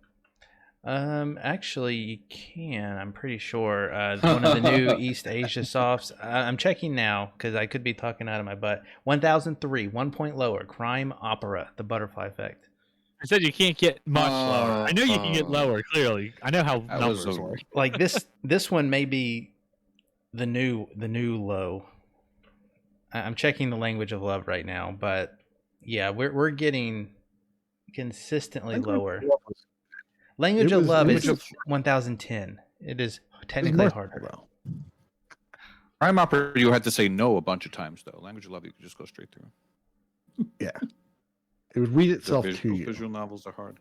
Actually, you can. I'm pretty sure. One of the new East Asia softs. I'm checking now because I could be talking out of my butt. 1003, 1 point lower. Crime Opera, The Butterfly Effect. I said you can't get much lower. I know you can get lower. Clearly, I know how That numbers was a- work. Like this one may be the new low. I'm checking the language of love right now, but yeah, we're getting consistently lower. Language It of was- love it is was- 1010. It is It's technically merciful, harder. though. Crime Opera, you had to say no a bunch of times, though. Language of Love, you could just go straight through. Yeah. It would read The itself to visual, you. visual novels are hard.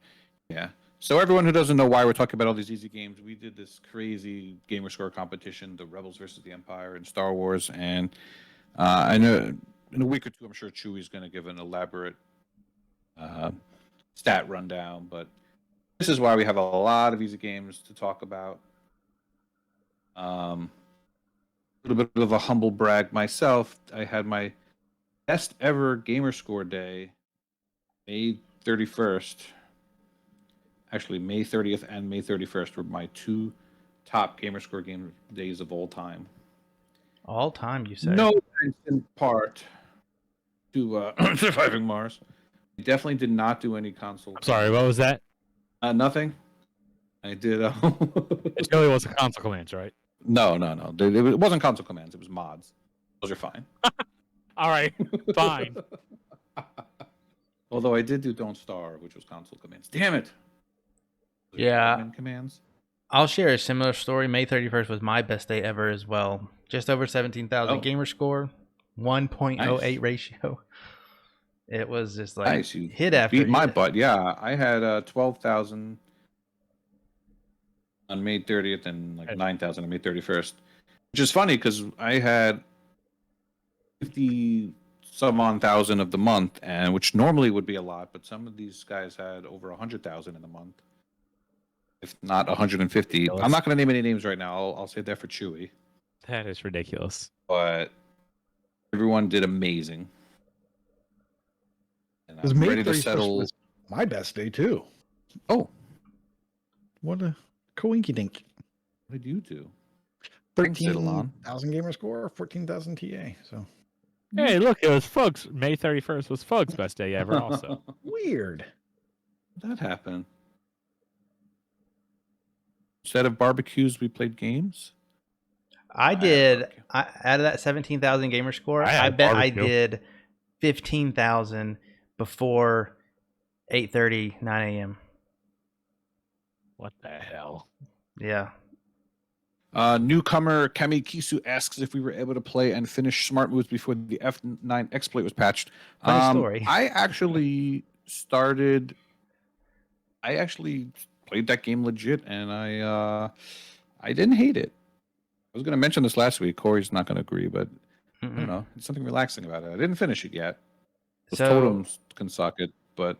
Yeah. So everyone who doesn't know why we're talking about all these easy games, we did this crazy Gamerscore competition, the Rebels versus the Empire and Star Wars, and I know in a week or two, I'm sure Chewy's going to give an elaborate stat rundown, but this is why we have a lot of easy games to talk about. A little bit of a humble brag myself. I had my best ever Gamerscore day, May 31st. Actually, May 30th and May 31st were my two top Gamerscore game days of all time. All time, you say? No thanks in part to Surviving Mars. I definitely did not do any console. I'm sorry, what was that? Nothing. I did. It really wasn't console commands, right? No. It wasn't console commands. It was mods. Those are fine. All right, fine. Although I did do Don't Starve, which was console commands. Damn it. Was it Yeah. admin commands. I'll share a similar story. May 31st was my best day ever as well. Just over 17,000 Oh. gamer score, 1.08 Nice. ratio. It was just like Nice. You hit after beat my hit. butt. Yeah, I had 12,000 on May 30th and like 9,000 on May 31st, which is funny because I had 50 some on thousand of the month, and which normally would be a lot, but some of these guys had over 100,000 in the month, if not 150. Ridiculous. I'm not going to name any names right now. I'll save that for Chewy. That is ridiculous. But everyone did amazing. And Because I'm May ready to 31st settle. was my best day too. Oh, What a coinky dink. what did you do? Thanks, Italon. 13,000 gamer score, 14,000 TA. So Hey, look, it was Fug's. May 31st was Fug's best day ever. Also, weird. That happened. Instead of barbecues, we played games. I did. Out of that 17,000 gamer score, I I had bet barbecue. I did 15,000 before 8:30, 9 a.m. what the hell? Yeah. Newcomer Kamikisu asks if we were able to play and finish Smart Moves before the F9 exploit was patched. Funny story. I actually played that game legit, and I didn't hate it. I was going to mention this last week. Corey's not going to agree, but I don't know. There's something relaxing about it. I didn't finish it yet. Those So- totems can suck it, but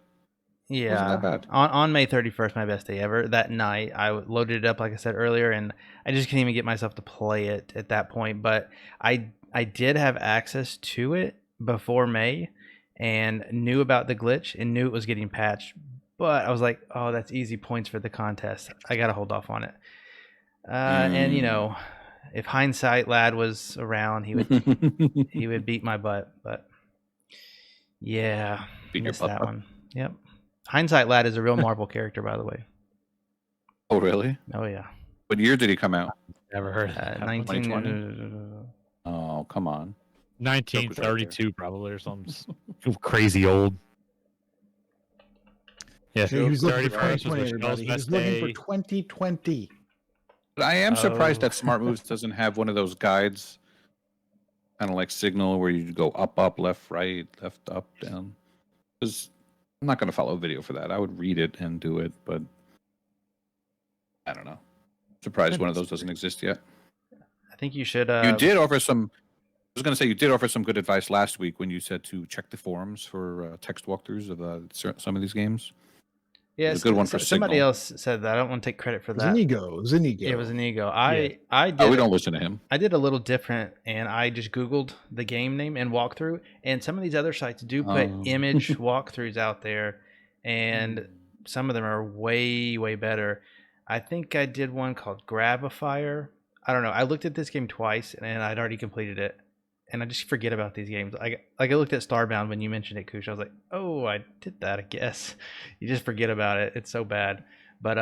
Yeah. wasn't that bad. On May 31st, my best day ever. That night, I loaded it up, like I said earlier, and I just couldn't even get myself to play it at that point. But I did have access to it before May and knew about the glitch and knew it was getting patched. But I was like, oh, that's easy points for the contest. I got to hold off on it. And, you know, if Hindsight Lad was around, he would beat my butt. But, yeah, Beat your missed butt, that huh? one. Yep. Hindsight Lad is a real Marvel character, by the way. Oh, really? Oh yeah. What year did he come out? Never heard of that. 19. Oh, come on. 1932 probably or something crazy old. Yeah, He was looking for 31st was 2020, Michelle's everybody. He was best looking for day. 2020. But I am surprised Oh. that Smart Moves doesn't have one of those guides, kind of like Signal, where you go up, up, left, right, left, up, down. Because I'm not going to follow a video for that. I would read it and do it, but I don't know. Surprised one of those doesn't exist yet. I think you should. You did offer some. I was going to say you did offer some good advice last week when you said to check the forums for text walkthroughs of some of these games. Yeah, It's a good one for somebody Signal. else said that. I don't want to take credit for It was that. an ego. It was an ego. It was an ego. I did. Oh, we don't listen to him. I did a little different, and I just Googled the game name and walkthrough. And some of these other sites do put Oh. image walkthroughs out there, and some of them are way, way better. I think I did one called Grab-a-Fire. I don't know. I looked at this game twice, and I'd already completed it. And I just forget about these games. I looked at Starbound when you mentioned it, Koosh. I was like, oh, I did that, I guess. You just forget about it. It's so bad. But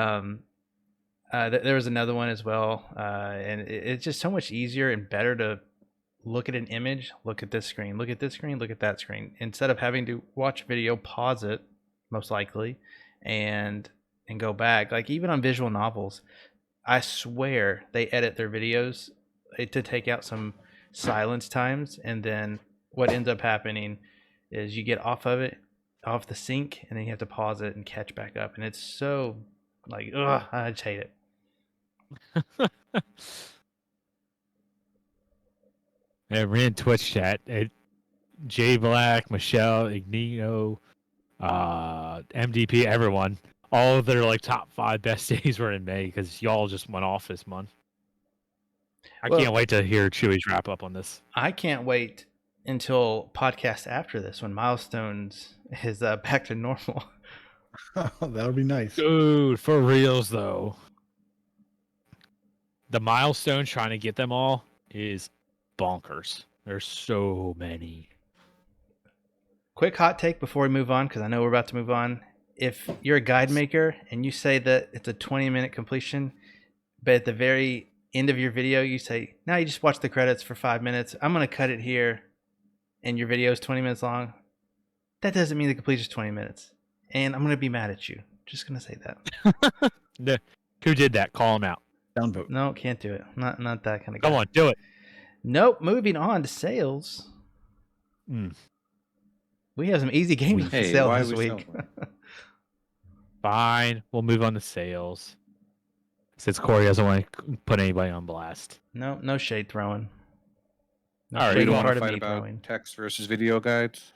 there was another one as well. And it's just so much easier and better to look at an image, look at this screen, look at this screen, look at that screen, instead of having to watch a video, pause it, most likely, and go back. Like even on visual novels, I swear they edit their videos to take out some silence times, and then what ends up happening is you get off the sync, and then you have to pause it and catch back up, and it's so like, ugh, I just hate it. Yeah, we're in Twitch chat. J Black, Michelle, Ignito, MDP, everyone. All of their like top 5 best days were in May because y'all just went off this month. I Well- can't wait to hear Chewy's wrap up on this. I can't wait until podcast after this when Milestones is back to normal. That'll be nice. Dude, for reals though. The milestone trying to get them all is bonkers. There's so many. Quick hot take before we move on, because I know we're about to move on. if you're a guide maker and you say that it's a 20-minute completion, but at the very end of your video you say, now you just watch the credits for 5 minutes, I'm going to cut it here, and your video is 20 minutes long, that doesn't mean the completion is 20 minutes. And I'm going to be mad at you. Just going to say that. Who did that? Call him out. Downvote. No, can't do it. Not that kind of guy. Come on, do it. Nope. Moving on to sales. We have some easy gaming for sale why this are we week. Fine. We'll move on to sales. Since Corey doesn't want to put anybody on blast. No shade throwing. No All right, We shade don't want part to of fight me about throwing. text versus video guides.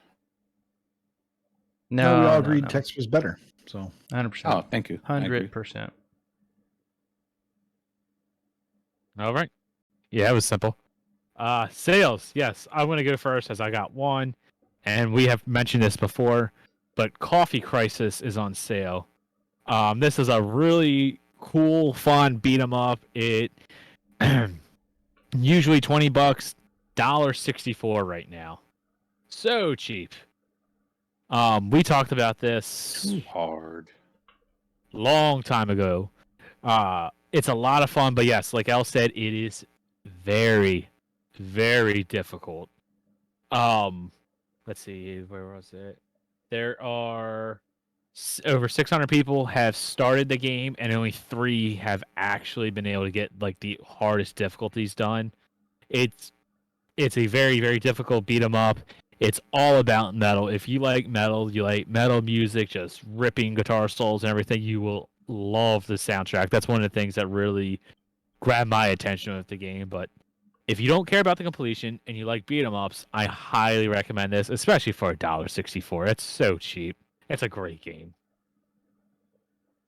No, we all agreed text was better. So 100%. Oh, thank you. I agree. 100%. All right. Yeah, it was simple. Sales. Yes, I'm going to go first as I got one. And we have mentioned this before, but Coffee Crisis is on sale. This is a really cool, fun beat 'em up. It usually $20, $1.64 right now. So cheap. We talked about this Too hard. long time ago. It's a lot of fun, but yes, like Elle said, it is very, very difficult. Let's see, where was it? There are over 600 people have started the game, and only 3 have actually been able to get like the hardest difficulties done. It's a very, very difficult beat 'em up. It's all about metal. If you like metal, you like metal music, just ripping guitar solos and everything, you will love the soundtrack. That's one of the things that really grabbed my attention with the game. But if you don't care about the completion and you like beat 'em ups, I highly recommend this, especially for $1.64. It's so cheap. It's a great game.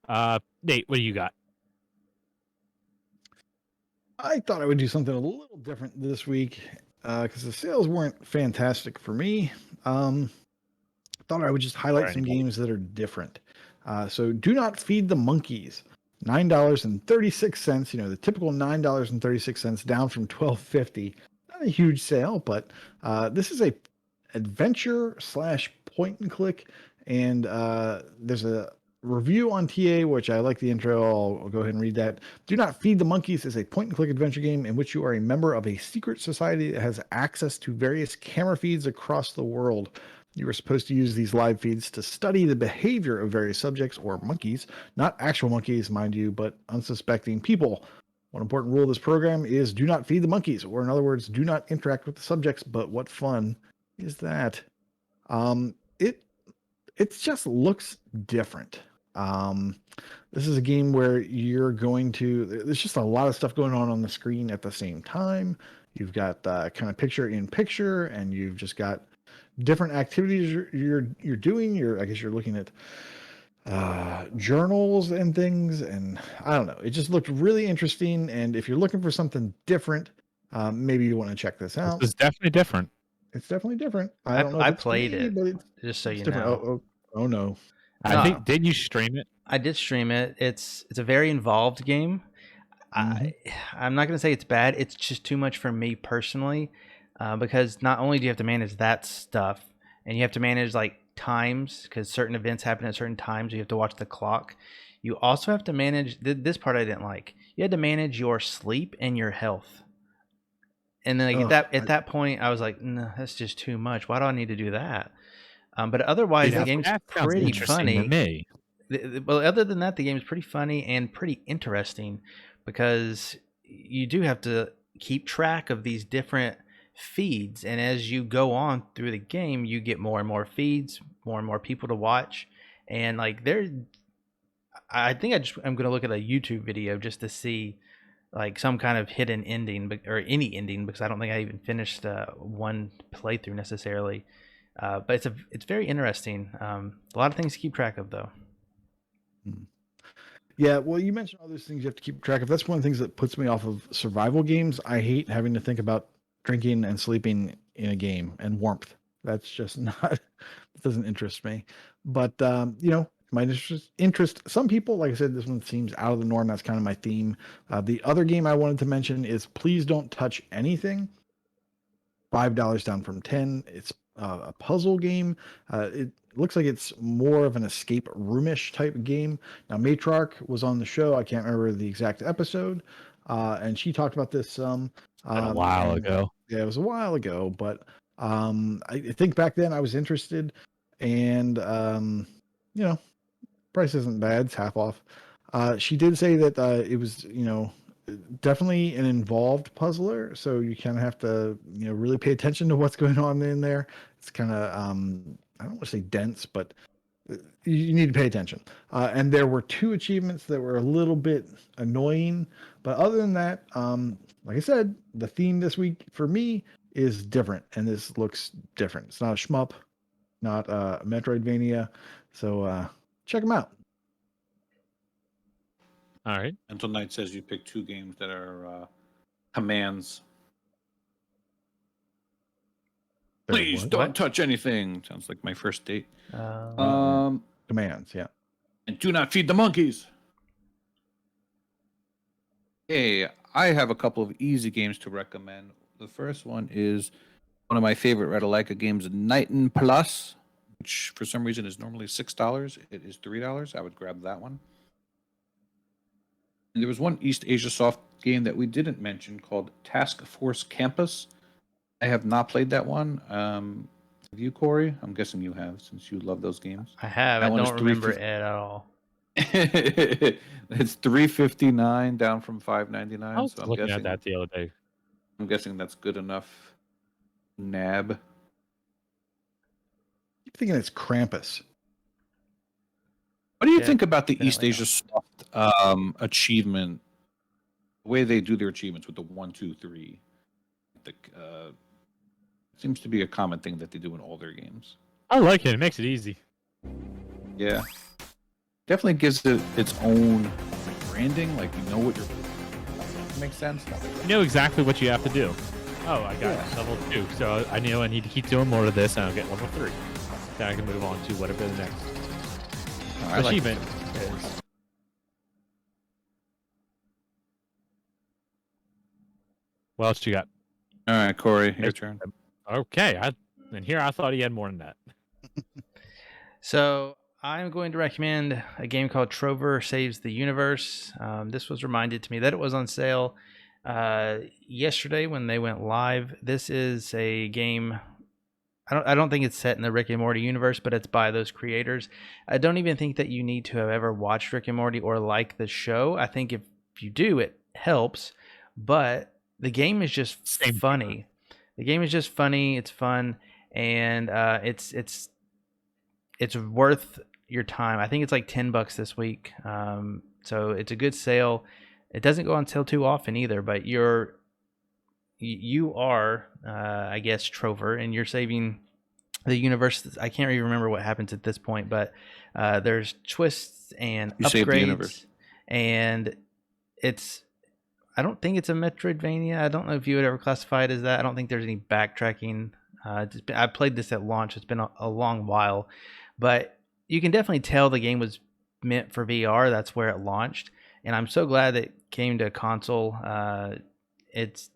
Nate, what do you got? I thought I would do something a little different this week because the sales weren't fantastic for me. Thought I would just highlight some games that are different. So Do Not Feed the Monkeys, $9.36. You know, the typical $9.36, down from $12.50. Not a huge sale, but this is a adventure / point and click, and there's a review on TA, which I like the intro. I'll go ahead and read that. Do Not Feed the Monkeys is a point and click adventure game in which you are a member of a secret society that has access to various camera feeds across the world. You are supposed to use these live feeds to study the behavior of various subjects or monkeys, not actual monkeys, mind you, but unsuspecting people. One important rule of this program is do not feed the monkeys, or in other words, do not interact with the subjects. But what fun is that? It just looks different. This is a game where you're going to, there's just a lot of stuff going on the screen at the same time. You've got kind of picture in picture, and you've just got different activities you're doing. I guess you're looking at journals and things, and I don't know. It just looked really interesting. And if you're looking for something different, maybe you want to check this out. It's definitely different. It's definitely different. I don't know. I if it's played me, it, but it's just so you different. know. Oh no. I think, didn't you stream it? I did stream it. It's a very involved game. I'm not going to say it's bad. It's just too much for me personally, because not only do you have to manage that stuff, and you have to manage like times, because certain events happen at certain times. You have to watch the clock. You also have to manage this part I didn't like. You had to manage your sleep and your health. And then at that point, I was like, no, that's just too much. Why do I need to do that? But otherwise, the game's pretty funny. Well, other than that, the game is pretty funny and pretty interesting, because you do have to keep track of these different feeds, and as you go on through the game, you get more and more feeds, more and more people to watch, and like I think I'm going to look at a YouTube video just to see like some kind of hidden ending or any ending, because I don't think I even finished one playthrough necessarily. But it's very interesting. A lot of things to keep track of, though. Yeah, well, you mentioned all those things you have to keep track of. That's one of the things that puts me off of survival games. I hate having to think about drinking and sleeping in a game, and warmth. That's just not, it doesn't interest me. But, you know, my interest, some people, like I said, this one seems out of the norm. That's kind of my theme. The other game I wanted to mention is Please Don't Touch Anything. $5 down from 10. It's a puzzle game. It looks like it's more of an escape roomish type game. Now, Matriarch was on the show. I can't remember the exact episode, and she talked about this some. A while ago. Yeah, it was a while ago, but I think back then I was interested, and you know, price isn't bad; it's half off. She did say that it was, definitely an involved puzzler, so you kind of have to, really pay attention to what's going on in there. It's kind of, I don't want to say dense, but you need to pay attention. And there were 2 achievements that were a little bit annoying, but other than that, like I said, the theme this week for me is different, and this looks different. It's not a shmup, not a Metroidvania, so check them out. All right. Until Knight says you pick 2 games that are commands. Please don't touch anything. Sounds like my first date. Commands, yeah. And do not feed the monkeys. Hey, I have a couple of easy games to recommend. The first one is one of my favorite Ratalaika games, Knighton Plus, which for some reason is normally $6. It is $3. I would grab that one. And there was one East Asia Soft game that we didn't mention called Task Force Campus. I have not played that one. Have you, Corey? I'm guessing you have, since you love those games. I have. I don't remember it at all. It's $3.59 down from $5.99. I was looking at that the other day. I'm guessing that's good enough. Nab. I'm thinking it's Krampus. What do you think about the East Asia Soft achievement? The way they do their achievements with the 1, 2, 3. Seems to be a common thing that they do in all their games. I like it. It makes it easy. Yeah. Definitely gives it its own branding. Like, you know what you're... Makes sense? You know exactly what you have to do. Oh, I got level 2. So I know I need to keep doing more of this, and I'll get level 3. Then I can move on to whatever the next achievement is. What else you got? All right, Corey, your turn. Okay, and here I thought he had more than that. So I'm going to recommend a game called Trover Saves the Universe. This was reminded to me that it was on sale yesterday when they went live. This is a game. I don't think it's set in the Rick and Morty universe, but it's by those creators. I don't even think that you need to have ever watched Rick and Morty or like the show. I think if you do, it helps. But the game is just funny. The game is just funny. It's fun, and it's worth your time. I think it's like $10 this week. So it's a good sale. It doesn't go on sale too often either. But you are, I guess, Trover, and you're saving the universe. I can't really remember what happens at this point, but there's twists and upgrades, save the universe. And it's. I don't think it's a Metroidvania. I don't know if you would ever classify it as that. I don't think there's any backtracking. I played this at launch. It's been a long while, but you can definitely tell the game was meant for VR. That's where it launched, and I'm so glad that it came to console. It's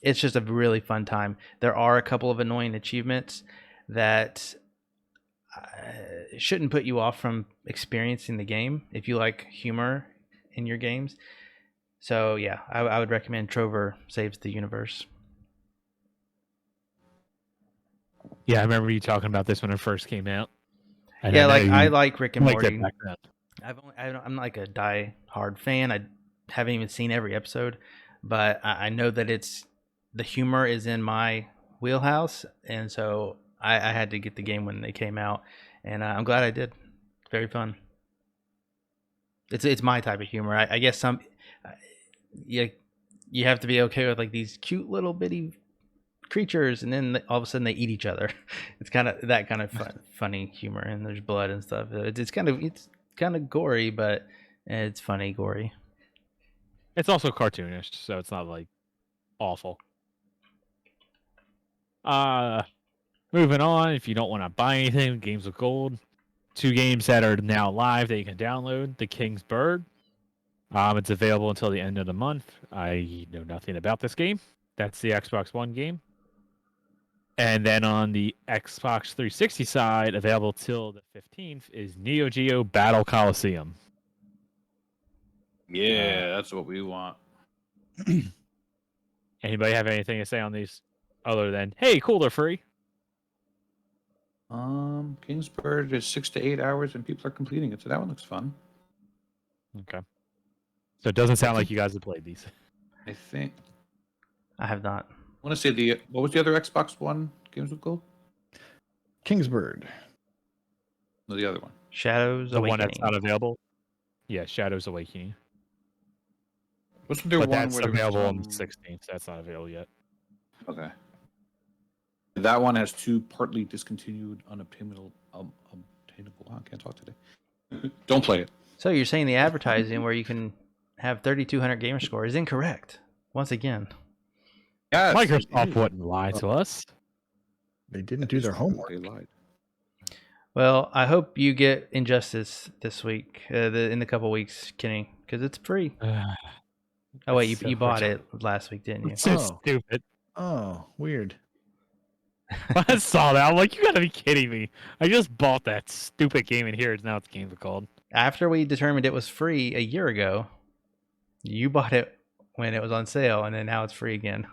just a really fun time. There are a couple of annoying achievements that shouldn't put you off from experiencing the game if you like humor in your games. So yeah, I would recommend Trover Saves the Universe. Yeah, I remember you talking about this when it first came out. Yeah, I like Rick and Morty. I'm not like a die-hard fan. I haven't even seen every episode, but I know that the humor is in my wheelhouse, and so I had to get the game when they came out, and I'm glad I did. Very fun. It's my type of humor. I guess you have to be okay with like these cute little bitty creatures, and then all of a sudden they eat each other. It's kind of that kind of funny humor, and there's blood and stuff. It's kind of gory, but it's funny gory. It's also cartoonish, so it's not like awful. Moving on, if you don't want to buy anything, Games of Gold. 2 games that are now live that you can download. The King's Bird. It's available until the end of the month. I know nothing about this game. That's the Xbox One game. And then on the Xbox 360 side, available till the 15th, is Neo Geo Battle Coliseum. Yeah, that's what we want. Anybody have anything to say on these other than, hey, cool, they're free? Kingsburg is 6 to 8 hours, and people are completing it, so that one looks fun. Okay. So it doesn't sound like you guys have played these. I think. I have not. I want to say what was the other Xbox One games with gold? Kingsbird. No, the other one. Shadows The one Awakening. that's not available? Yeah, Shadows Awakening. Wasn't there But one that's where there was available on the some- 16th. That's not available yet. Okay. That one has 2 partly discontinued, unobtainable. Obtainable. I can't talk today. Don't play it. So you're saying the advertising where you can have 3,200 gamer score is incorrect once again. Yeah, Microsoft wouldn't lie to us. They didn't do their homework. They lied. Well, I hope you get Injustice this week, in the couple weeks, Kenny, because it's free. Oh wait, So you bought retarded. it last week, didn't you? It's so Oh. stupid. Oh, weird. I saw that. I'm like, you gotta be kidding me. I just bought that stupid game in here. Now it's Games called. After we determined it was free a year ago, you bought it when it was on sale, and then now it's free again.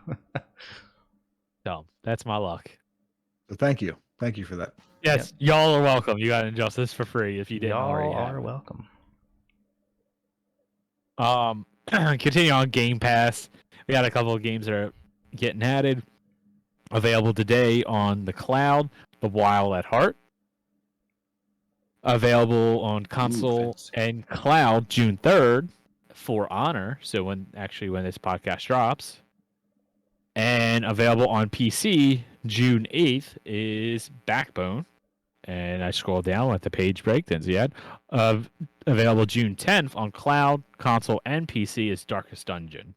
Dumb. That's my luck. So thank you. Thank you for that. Yes, y'all are welcome. You got Injustice for free if you didn't Y'all already have are it. welcome. Continue on Game Pass. We got a couple of games that are getting added. Available today on the cloud, The Wild at Heart. Available on console fancy. and cloud June 3rd for Honor. So when this podcast drops. And available on PC June 8th is Backbone. And I scroll down at the page breakdowns yet. Available June 10th on cloud, console, and PC is Darkest Dungeon.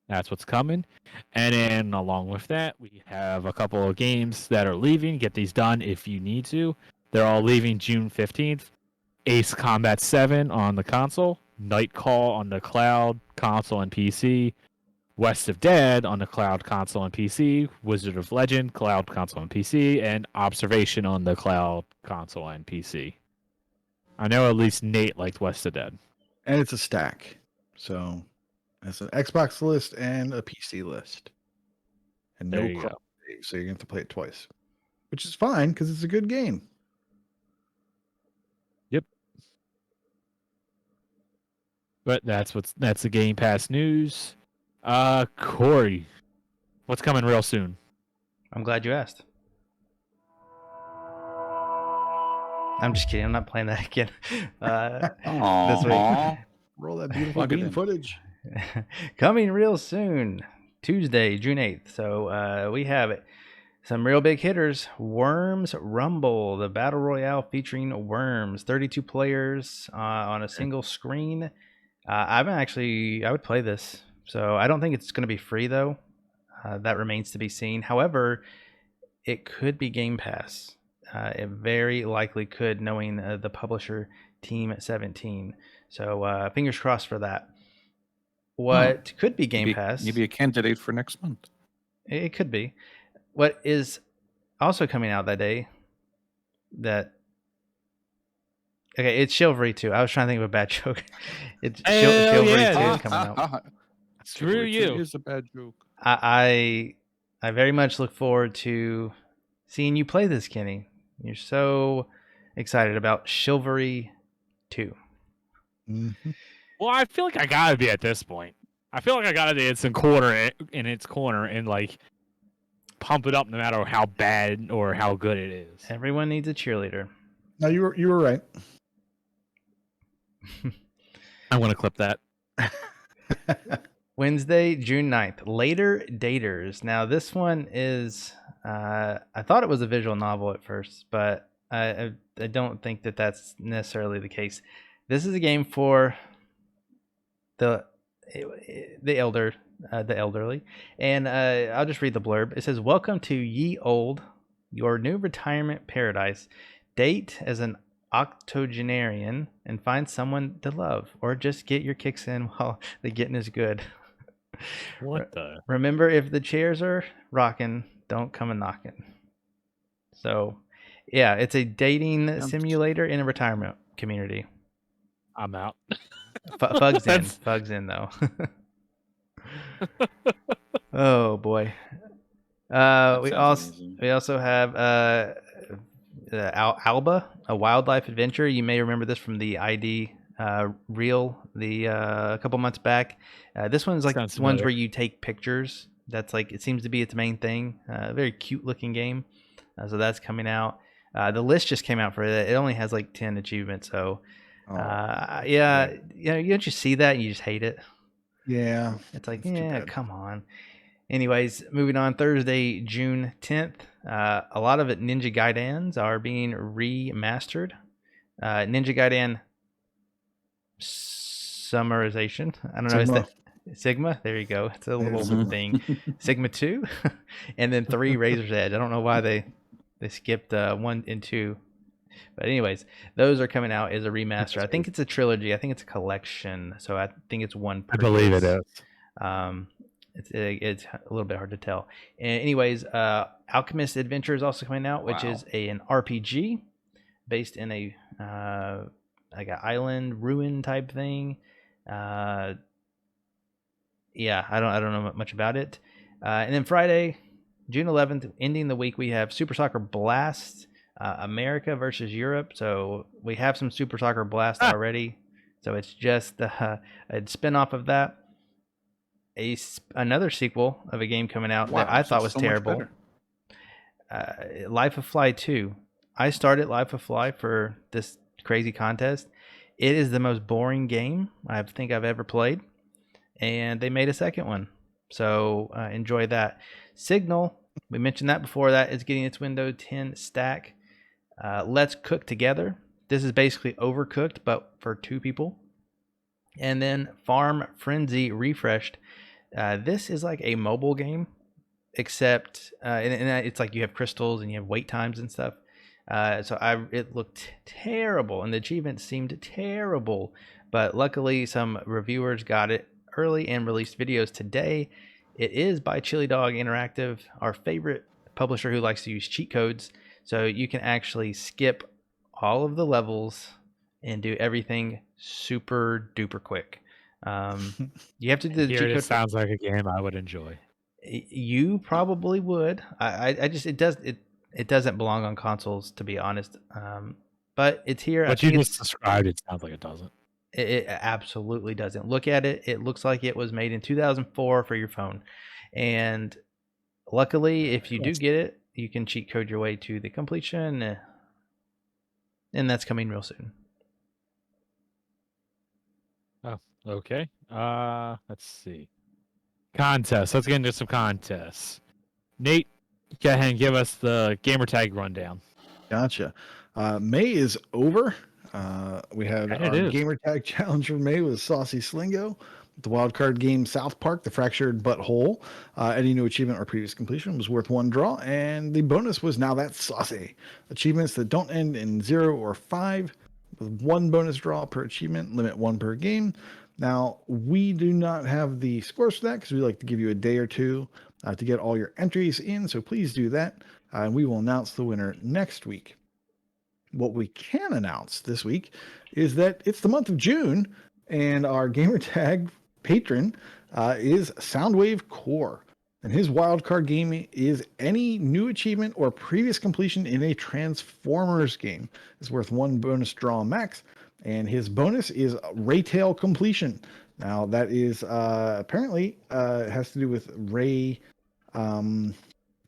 That's what's coming. And then along with that, we have a couple of games that are leaving. Get these done if you need to. They're all leaving June 15th. Ace Combat 7 on the console. Night Call on the cloud, console, and PC. West of Dead on the cloud, console, and PC. Wizard of Legend, cloud, console, and PC. And Observation on the cloud, console, and PC. I know at least Nate liked West of Dead. And it's a stack. So it's an Xbox list and a PC list. And no There you cross go. save, so you're going to have to play it twice. Which is fine because it's a good game. But that's the Game Pass news. Corey, what's coming real soon? I'm glad you asked. I'm just kidding. I'm not playing that again. This week. Aww. Roll that beautiful Plug it bean in. footage. Coming real soon, Tuesday, June 8th. So we have some real big hitters. Worms Rumble, the battle royale featuring worms. 32 players on a single screen. I would play this. So I don't think it's going to be free though. That remains to be seen. However, it could be Game Pass. It very likely could, knowing the publisher team at 17. So fingers crossed for that. What could be Game Pass? Maybe a candidate for next month. It could be. What is also coming out that day? It's Chivalry 2. I was trying to think of a bad joke. It's Chivalry 2 yeah, is coming out. Screw you. It is a bad joke. I very much look forward to seeing you play this, Kenny. You're so excited about Chivalry 2. Mm-hmm. Well, I feel like I gotta be at this point. I feel like I gotta be in its corner and like pump it up no matter how bad or how good it is. Everyone needs a cheerleader. No, you were right. I'm gonna clip that. Wednesday, June 9th. Later Daters. Now, this one is... I thought it was a visual novel at first, but I don't think that that's necessarily the case. This is a game for the elderly. And I'll just read the blurb. It says, "Welcome to Ye Old, your new retirement paradise. Date as an octogenarian and find someone to love, or just get your kicks in while the getting is good." What the? Remember, if the chairs are rocking, don't come a knocking. So, yeah, it's a dating simulator in a retirement community. I'm out. Fugs in. That's- Fugs in, though. Oh, boy. That We sounds amazing. also have Alba, a wildlife adventure. You may remember this from the ID reel a couple months back. This one's like Sounds ones familiar. where you take pictures. That's like, it seems to be its main thing. Very cute looking game. So that's coming out. The list just came out for it. It only has like 10 achievements. So yeah, you don't just see that and you just hate it. Yeah. It's like, That's too yeah, bad. come on. Anyways, moving on, Thursday, June 10th. A lot of Ninja Gaidans are being remastered. Ninja Gaiden Summarization. I don't know. Is Sigma. that Sigma? There you go. It's a little Mhm. thing. Sigma 2. And then 3, Razor's Edge. I don't know why they skipped 1 and 2. But anyways, those are coming out as a remaster. I think it's a trilogy. I think it's a collection. So I think it's one per I believe it case. is. It's a little bit hard to tell. Anyways, Alchemist Adventure is also coming out, which is an RPG based in a like an island ruin type thing. Yeah, I don't know much about it. And then Friday, June 11th, ending the week, we have Super Soccer Blast, America versus Europe. So we have some Super Soccer Blast already. So it's just a spin-off of that. Another sequel of a game coming out that I thought was terrible. Life of Fly 2. I started Life of Fly for this crazy contest. It is the most boring game I think I've ever played. And they made a second one. So enjoy that. Signal, we mentioned that before. That is getting its Windows 10 stack. Let's Cook Together. This is basically Overcooked, but for 2 people. And then Farm Frenzy Refreshed. This is like a mobile game, except and it's like you have crystals and you have wait times and stuff. It looked terrible, and the achievements seemed terrible. But luckily, some reviewers got it early and released videos today. It is by Chili Dog Interactive, our favorite publisher who likes to use cheat codes. So you can actually skip all of the levels and do everything super duper quick. You have to do the cheat It code. sounds like a game I would enjoy. You probably would. I just it doesn't belong on consoles, to be honest. But it's here. What you just described, it sounds like it doesn't. It absolutely doesn't. Look at it. It looks like it was made in 2004 for your phone. And luckily, if you do get it, you can cheat code your way to the completion. And that's coming real soon. Oh, okay. Let's see. Contests. Let's get into some contests. Nate, go ahead and give us the gamer tag rundown. Gotcha. May is over. We have And our it is. gamer tag challenge for May with Saucy Slingo. The wildcard game South Park, The Fractured Butthole. Any new achievement or previous completion was worth 1 draw, and the bonus was Now That's Saucy. Achievements that don't end in 0 or 5, with 1 bonus draw per achievement, limit 1 per game. Now, we do not have the scores for that because we like to give you a day or two to get all your entries in, so please do that, and we will announce the winner next week. What we can announce this week is that it's the month of June, and our gamertag patron is Soundwave Core, and his wildcard game is any new achievement or previous completion in a Transformers game. It's worth 1 bonus draw max, and his bonus is Raytail completion. Now that is apparently has to do with Ray from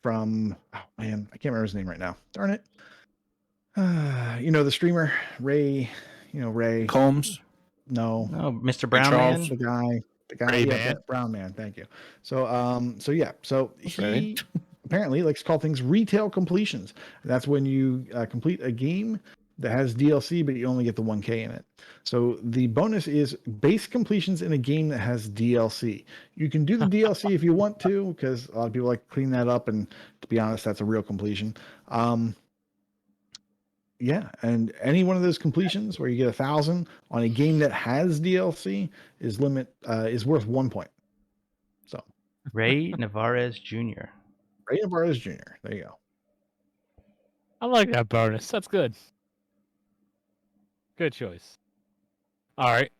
I can't remember his name right now. Darn it. The streamer Ray, Ray Combs. No, Mr. Brown Charles. Man. the guy, Ray yeah, Man. Brown Man. Thank you. So he Okay. apparently likes to call things retail completions. That's when you complete a game that has DLC, but you only get the 1K in it. So the bonus is base completions in a game that has DLC. You can do the DLC if you want to, because a lot of people like to clean that up, and to be honest, that's a real completion. Yeah, and any one of those completions where you get 1,000 on a game that has DLC is worth 1 point. So Ray Navarez Jr. Ray Navarez Jr. There you go. I like that bonus. That's good. Good choice. All right.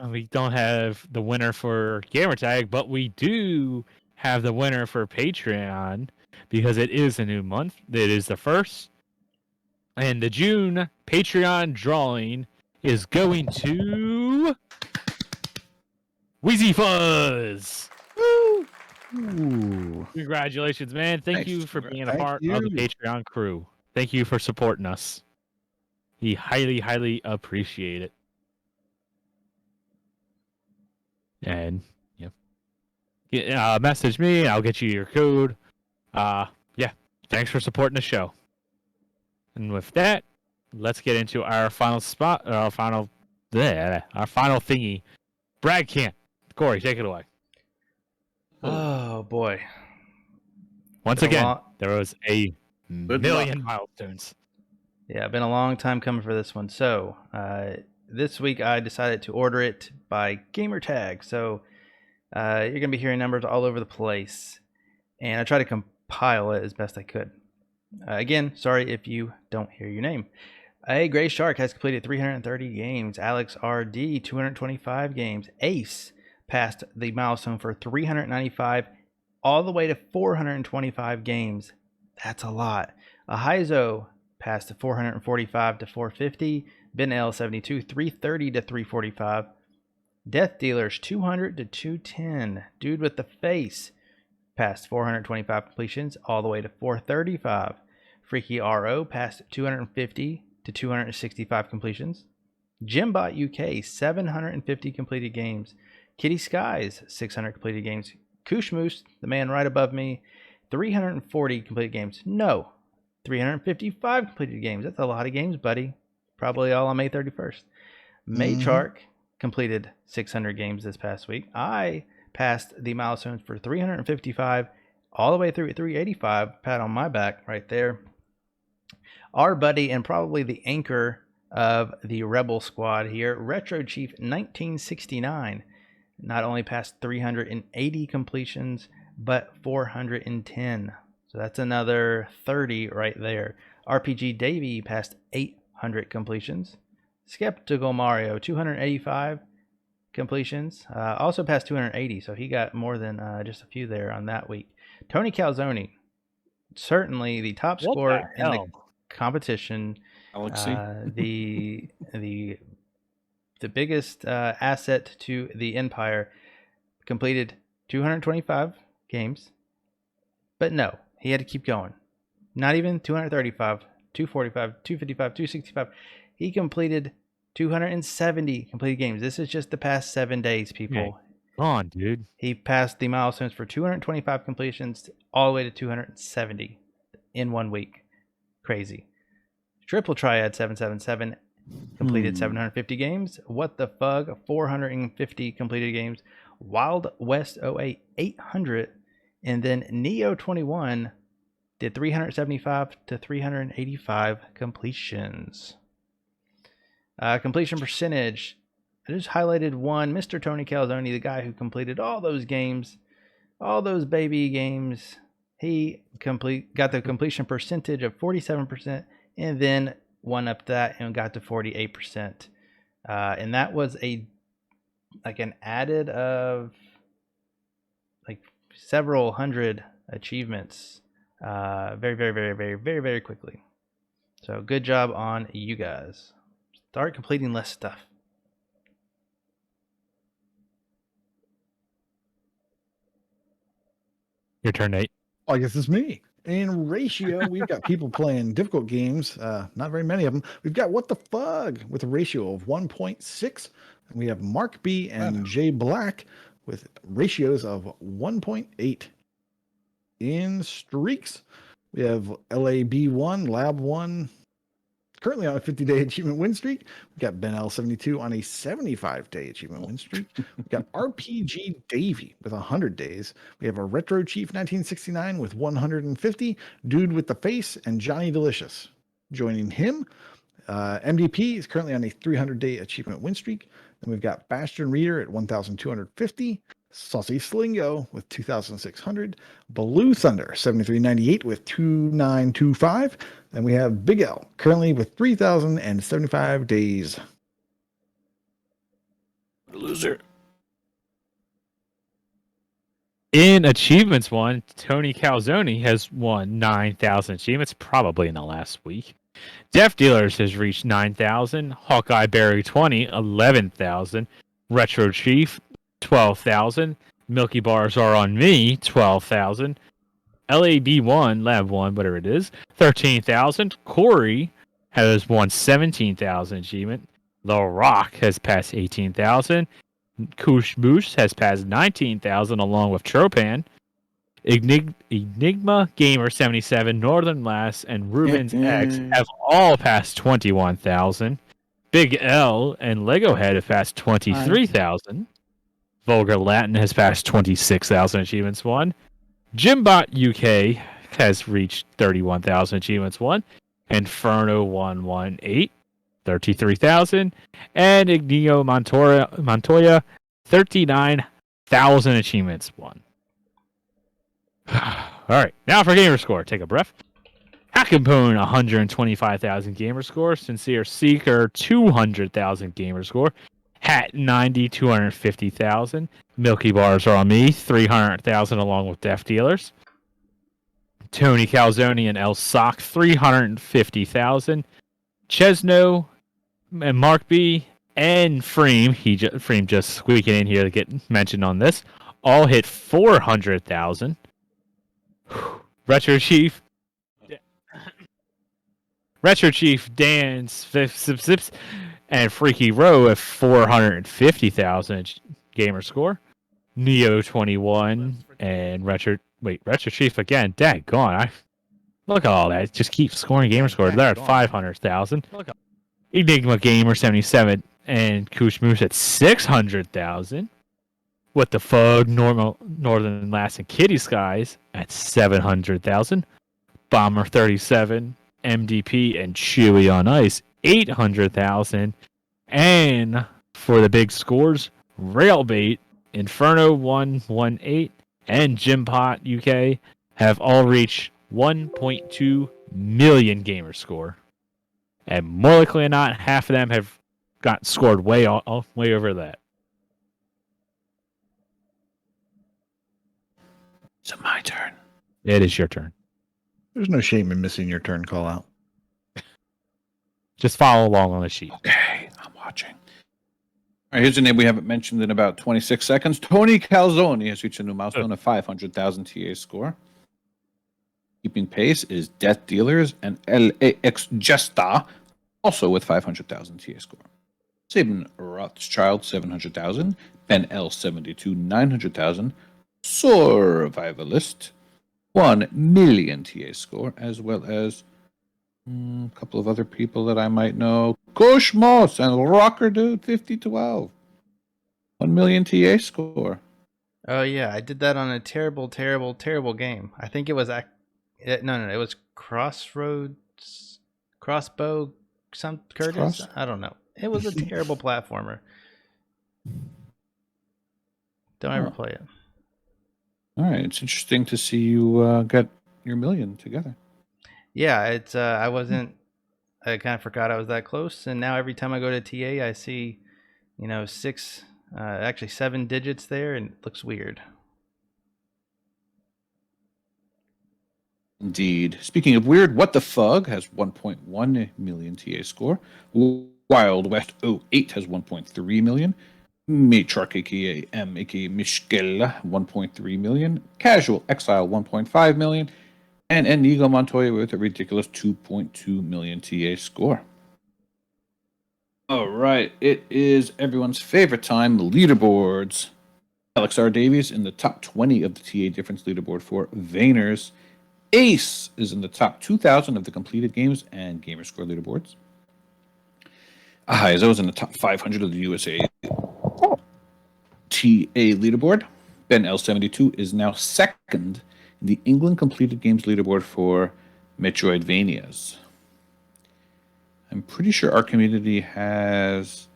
We don't have the winner for Gamertag, but we do have the winner for Patreon because it is a new month. It is the first. And the June Patreon drawing is going to Wheezy Fuzz. Ooh. Congratulations, man. Thank Nice. you for being a Thank part of the you. Patreon crew. Thank you for supporting us. We highly, highly appreciate it. And message me. I'll get you your code. Yeah. Thanks for supporting the show. And with that, let's get into our final spot. Our final thingy. Brad can't. Corey, take it away. Oh boy. Once Been a again, long- there was a Good million luck. milestones. Yeah, been a long time coming for this one. So this week I decided to order it by Gamertag. So you're gonna be hearing numbers all over the place, and I tried to compile it as best I could. Again, sorry if you don't hear your name. A Gray Shark has completed 330 games. Alex RD 225 games. Ace passed the milestone for 395 all the way to 425 games. That's a lot. Ahizo passed to 445 to 450. Ben L 72 330 to 345. Death Dealers 200 to 210. Dude with the Face passed 425 completions all the way to 435. Freaky RO passed 250 to 265 completions. Jimbot UK 750 completed games. Kitty Skies 600 completed games. KooshMoose, the man right above me, 340 completed games. No, 355 completed games. That's a lot of games, buddy. Probably all on May 31st. Maychark completed 600 games this past week. I passed the milestones for 355 all the way through 385. Pat on my back right there. Our buddy and probably the anchor of the Rebel squad here, Retro Chief 1969, not only passed 380 completions, but 410. So that's another 30 right there. RPG Davey passed 800 completions. Skeptical Mario 285 completions. Also passed 280, so he got more than just a few there on that week. Tony Calzone, certainly the top What scorer the in the hell? competition. Alexi. The biggest asset to the Empire, completed 225 games, but no, he had to keep going. Not even 235, 245, 255, 265. He completed 270 completed games. This is just the past 7 days, people. Come on, dude. He passed the milestones for 225 completions all the way to 270 in 1 week. Crazy. Triple Triad 777 completed 750 games. What the Fug 450 completed games. Wild West 08 800, and then Neo 21 did 375 to 385 completions. Completion percentage. I just highlighted one, Mr. Tony Calzone, the guy who completed all those games, all those baby games. He got the completion percentage of 47%, and then one up that and got to 48%. And that was an added of like several hundred achievements very, very, very, very, very, very quickly. So good job on you guys. Start completing less stuff. Your turn, Nate. Oh, I guess it's me. In ratio, we've got people playing difficult games. Not very many of them. We've got What the Fug with a ratio of 1.6. And we have Mark B and Jay Black with ratios of 1.8. In streaks, we have LAB1, Lab1, currently on a 50-day achievement win streak. We've got Ben L72 on a 75-day achievement win streak. We've got RPG Davey with 100 days. We have a Retro Chief 1969 with 150. Dude with the Face and Johnny Delicious joining him. MDP is currently on a 300-day achievement win streak. Then we've got Bastion Reader at 1,250. Saucy Slingo with 2,600. Blue Thunder 7398 with 2,925. And we have Big L currently with 3,075 days. Loser. In achievements won, Tony Calzone has won 9,000 achievements, probably in the last week. Deaf Dealers has reached 9,000. Hawkeye Berry 20, 11,000. Retro Chief, 12,000. Milky Bars Are On Me, 12,000. LAB1, Lab 1, whatever it is, 13,000. Corey has won 17,000 achievement. The Rock has passed 18,000. KooshMoose has passed 19,000 along with Tropan. Enigma Gamer 77, Northern Lass, and Ruben's X have all passed 21,000. Big L and Lego Head have passed 23,000. Vulgar Latin has passed 26,000 achievements won. Jimbot UK has reached 31,000 achievements won. Inferno 118, 33,000. And Ignio Montoya, 39,000 achievements won. All right, now for Gamerscore. Take a breath. Hackapone, 125,000 Gamerscore. Sincere Seeker, 200,000 Gamerscore. Hat 90, 250,000. Milky Bars Are On Me, 300,000 along with Deaf Dealers. Tony Calzone and El Sock, 350,000. Chesno and Mark B and Freem, Freem just squeaking in here to get mentioned on this, all hit 400,000. Retro Chief Dan Zips and Freaky Row at 450,000 gamer score. Neo 21 and Retro Chief again. Daggone, look at all that. It just keeps scoring gamer score. They're at 500,000. Enigma Gamer 77 and KooshMoose at 600,000. What the Fug, Northern Lass, and Kitty Skies at 700,000. Bomber 37, MDP, and Chewy on Ice, 800,000. And for the big scores, Railbait, Inferno 118, and Jimpot UK have all reached 1.2 million gamer score. And more likely than not, half of them have got scored way over that. Is it my turn? It is your turn. There's no shame in missing your turn call out. Just follow along on the sheet. Okay, I'm watching. All right, here's a name we haven't mentioned in about 26 seconds. Tony Calzone has reached a new milestone of 500,000 TA score. Keeping pace is Death Dealers and LAX Jesta, also with 500,000 TA score. Sabin Rothschild, 700,000. Ben L, 72, 900,000. Survivalist, 1 million TA score, as well as a couple of other people that I might know. KooshMoose and rawkerdude, 5012. 1 million TA score. Oh yeah, I did that on a terrible game. I think it was it was Crossbow Curtis. I don't know. It was a terrible platformer. Don't ever play it. All right, it's interesting to see you got your million together. Yeah, it's I kind of forgot I was that close, and now every time I go to TA, I see, 7 digits there, and it looks weird. Indeed. Speaking of weird, What the Fug has 1.1 million TA score. Wild West 08 has 1.3 million. Matriarch aka M aka Mishkel 1.3 million. Casual Exile 1.5 million. And Inigo Montoya with a ridiculous 2.2 million TA score. All right, it is everyone's favorite time, the leaderboards. Alex R. Davies in the top 20 of the TA difference leaderboard for Vayners. Ace is in the top 2,000 of the completed games and Gamerscore leaderboards. Ahaizo is in the top 500 of the USA TA leaderboard. Ben L72 is now second in the England completed games leaderboard for Metroidvanias. I'm pretty sure our community has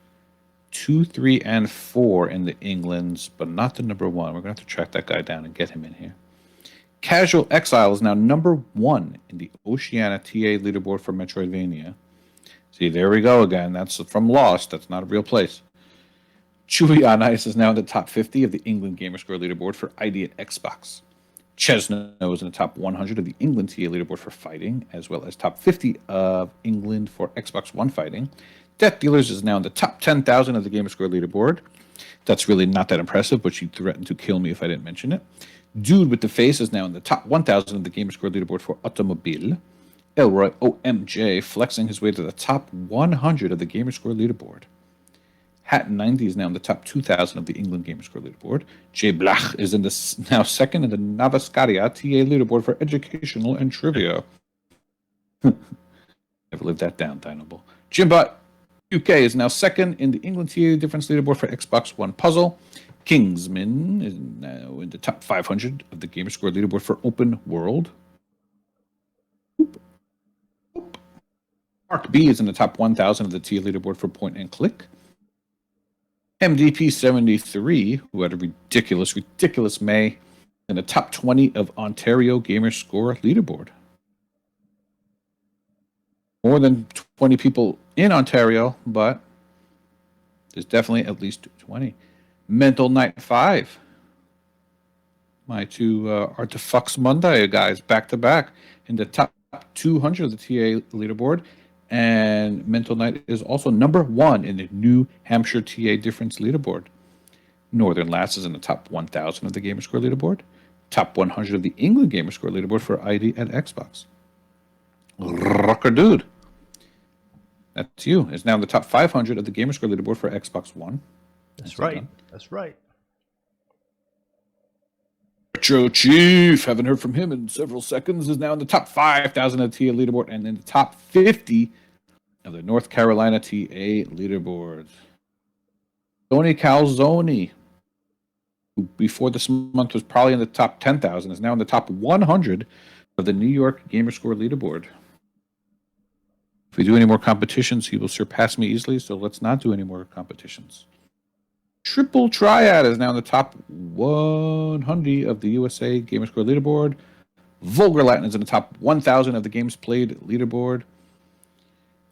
2, 3, and 4 in the Englands, but not the number 1. We're going to have to track that guy down and get him in here. Casual Exile is now number 1 in the Oceania TA leaderboard for Metroidvania. See, there we go again. That's from Lost. That's not a real place. Chewy on Ice is now in the top 50 of the England Gamerscore leaderboard for ID at Xbox. Chesno is in the top 100 of the England TA leaderboard for fighting, as well as top 50 of England for Xbox One fighting. Death Dealers is now in the top 10,000 of the Gamerscore leaderboard. That's really not that impressive, but she threatened to kill me if I didn't mention it. Dude with the Face is now in the top 1,000 of the Gamerscore leaderboard for Automobile. Elroy OMJ flexing his way to the top 100 of the Gamerscore leaderboard. Hat 90 is now in the top 2,000 of the England Gamerscore leaderboard. Jay Blach is now second in the Navascaria TA leaderboard for educational and trivia. Never lived that down, Dynable. Jimbot UK is now second in the England TA difference leaderboard for Xbox One puzzle. Kingsman is now in the top 500 of the Gamerscore leaderboard for open world. Mark B is in the top 1,000 of the TA leaderboard for point and click. MDP73, who had a ridiculous May, in the top 20 of Ontario Gamerscore leaderboard. More than 20 people in Ontario, but there's definitely at least 20. Mental Night 5. My two Artifacts Monday guys back to back in the top 200 of the TA leaderboard. And Mental Night is also number 1 in the New Hampshire TA difference leaderboard. Northern Lass is in the top 1,000 of the Gamerscore leaderboard. Top 100 of the England Gamerscore leaderboard for ID and Xbox. rawkerdude. That's you. Is now in the top 500 of the Gamerscore leaderboard for Xbox One. That's right. That's right. Retro Chief, haven't heard from him in several seconds, is now in the top 5,000 of the TA leaderboard and in the top 50 of the North Carolina TA leaderboard. Tony Calzoni, who before this month was probably in the top 10,000, is now in the top 100 of the New York Gamerscore leaderboard. If we do any more competitions, he will surpass me easily, so let's not do any more competitions. Triple Triad is now in the top 100 of the USA Gamerscore leaderboard. Vulgar Latin is in the top 1,000 of the games played leaderboard.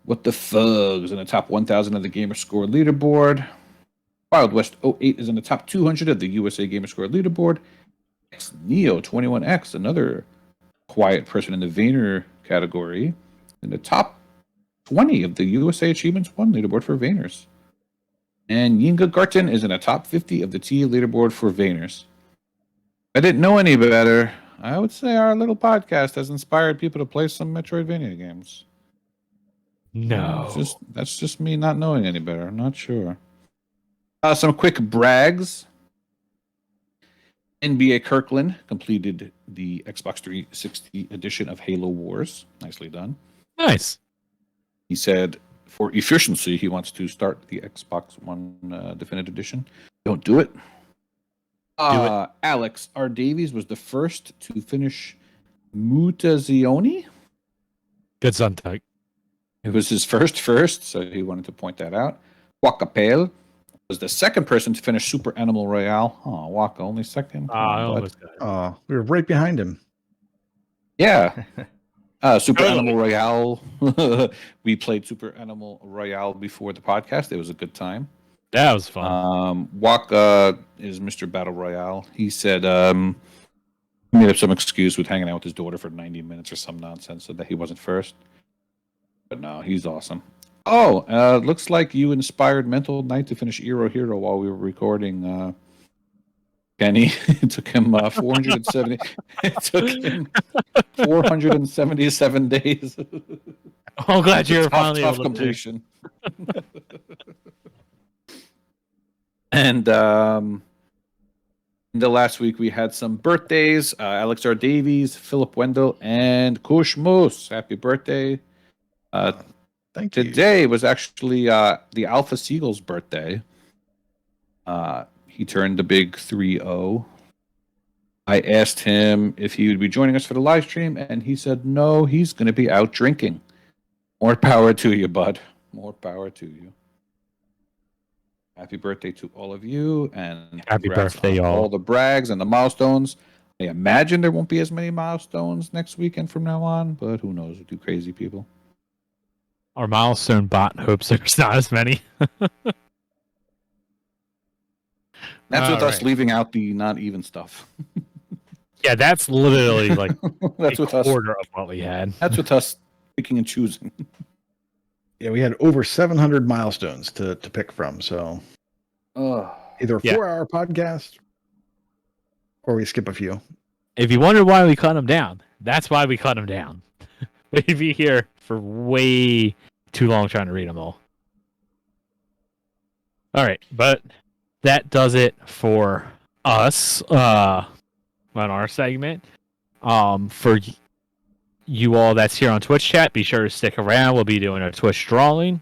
What the Fug is in the top 1,000 of the Gamerscore leaderboard. Wild West 08 is in the top 200 of the USA Gamerscore leaderboard. X Neo 21X, another quiet person in the Vayner category, in the top 20 of the USA Achievements 1 leaderboard for Vayners. And Yinga Garten is in the top 50 of the TA leaderboard for Vayners. If I didn't know any better, I would say our little podcast has inspired people to play some Metroidvania games. No. That's just me not knowing any better. I'm not sure. Some quick brags. NBA Kirkland completed the Xbox 360 edition of Halo Wars. Nicely done. Nice. He said, for efficiency, he wants to start the Xbox One Definitive Edition. Don't do it. Alex R. Davies was the first to finish Mutazioni. Good son, Tyke. It was his first, so he wanted to point that out. Wakapel was the second person to finish Super Animal Royale. Oh, Waka, only second? I almost got it. Oh, we were right behind him. Yeah. Super Totally. Animal Royale. We played Super Animal Royale before the podcast. It was a good time. That was fun. Waka is Mr. Battle Royale. He said he made up some excuse with hanging out with his daughter for 90 minutes or some nonsense, so that he wasn't first. But no, he's awesome. Oh, looks like you inspired Mental Knight to finish Eero Hero while we were recording. Kenny, it took him 470. It took him 477 days. I'm glad you're finally tough able to completion. And in the last week we had some birthdays. Alex R. Davies, Philip Wendell, and KooshMoose. Happy birthday! Thank you. Today was actually the Alpha Seagull's birthday. He turned the big 3-0. I asked him if he would be joining us for the live stream, and he said no, he's going to be out drinking. More power to you, bud. More power to you. Happy birthday to all of you, and Happy congrats birthday, on y'all. all the brags and the milestones. I imagine there won't be as many milestones next weekend from now on, but who knows? We do crazy people. Our milestone bot hopes there's not as many. That's with All us right. leaving out the not even stuff. Yeah, that's literally like That's a with us. quarter of what we had. That's with us picking and choosing. Yeah, we had over 700 milestones to pick from. So either a Yeah. 4-hour podcast or we skip a few. If you wonder why we cut them down, that's why we cut them down. We'd be here for way too long trying to read them all. All right, but that does it for us on our segment. For you all that's here on Twitch chat, be sure to stick around. We'll be doing a Twitch drawing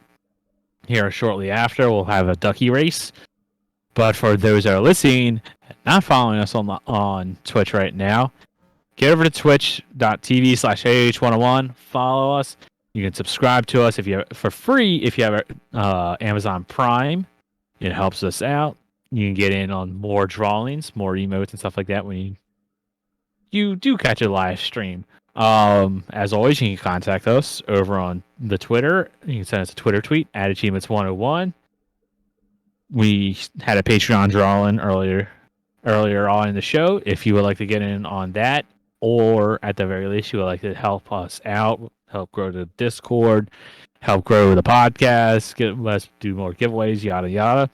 here shortly after. We'll have a ducky race. But for those that are listening, not following us on Twitch right now, get over to twitch.tv/AH101. Follow us. You can subscribe to us for free if you have Amazon Prime. It helps us out. You can get in on more drawings, more emotes, and stuff like that when you do catch a live stream. As always, you can contact us over on the Twitter. You can send us a Twitter tweet at Achievements101. We had a Patreon drawing earlier on in the show. If you would like to get in on that, or at the very least, you would like to help us out, help grow the Discord, help grow the podcast, let's do more giveaways, yada yada.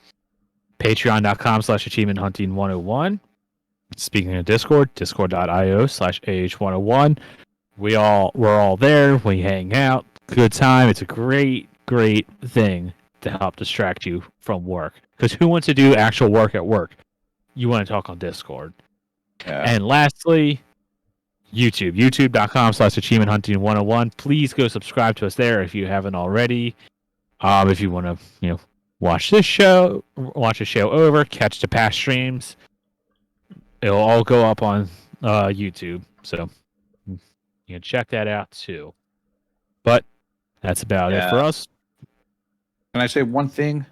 Patreon.com/achievementhunting101. Speaking of Discord, discord.io/ah101. We're all there. We hang out. Good time. It's a great thing to help distract you from work. Because who wants to do actual work at work? You want to talk on Discord. Yeah. And lastly, YouTube. YouTube.com/achievementhunting101. Please go subscribe to us there if you haven't already. If you want to, watch the show over, catch the past streams, it'll all go up on YouTube. So you can check that out too. But that's about it for us. Can I say one thing?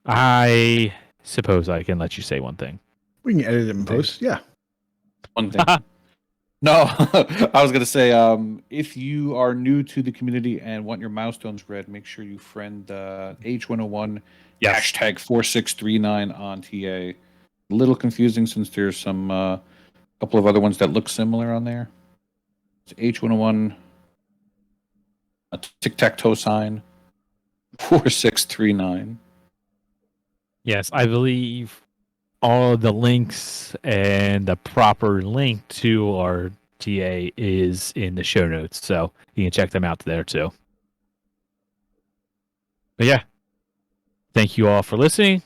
I suppose I can let you say one thing. We can edit it in post. Yeah. One thing. No, I was going to say, if you are new to the community and want your milestones read, make sure you friend H101 hashtag 4639 on TA. A little confusing since there's some couple of other ones that look similar on there. It's H101, a tic-tac-toe sign, 4639. Yes, I believe all of the links and the proper link to our TA is in the show notes, so you can check them out there too. But yeah, thank you all for listening.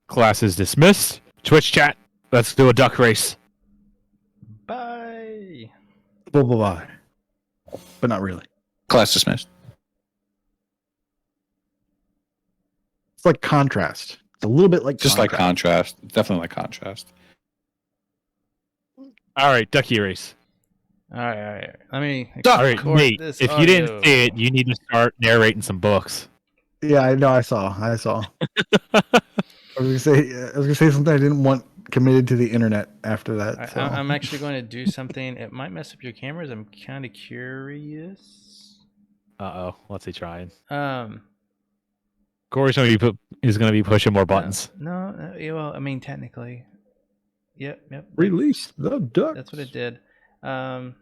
Class is dismissed. Twitch chat, let's do a duck race. Bye. Blah, blah, blah. But not really. Class dismissed. It's like contrast. It's a little bit like Just like contrast. Definitely like contrast. All right, ducky race. All right. Let me. Duck. All right, record Nate, this if you didn't audio. see it, you need to start narrating some books. Yeah, I know. I saw. I was gonna say something I didn't want committed to the internet after that. So. I'm actually going to do something. It might mess up your cameras. I'm kind of curious. Uh-oh, what's he trying? Corey's going to be pushing more buttons. No, yeah, well, I mean, technically. Yep. Release the duck. That's what it did. Why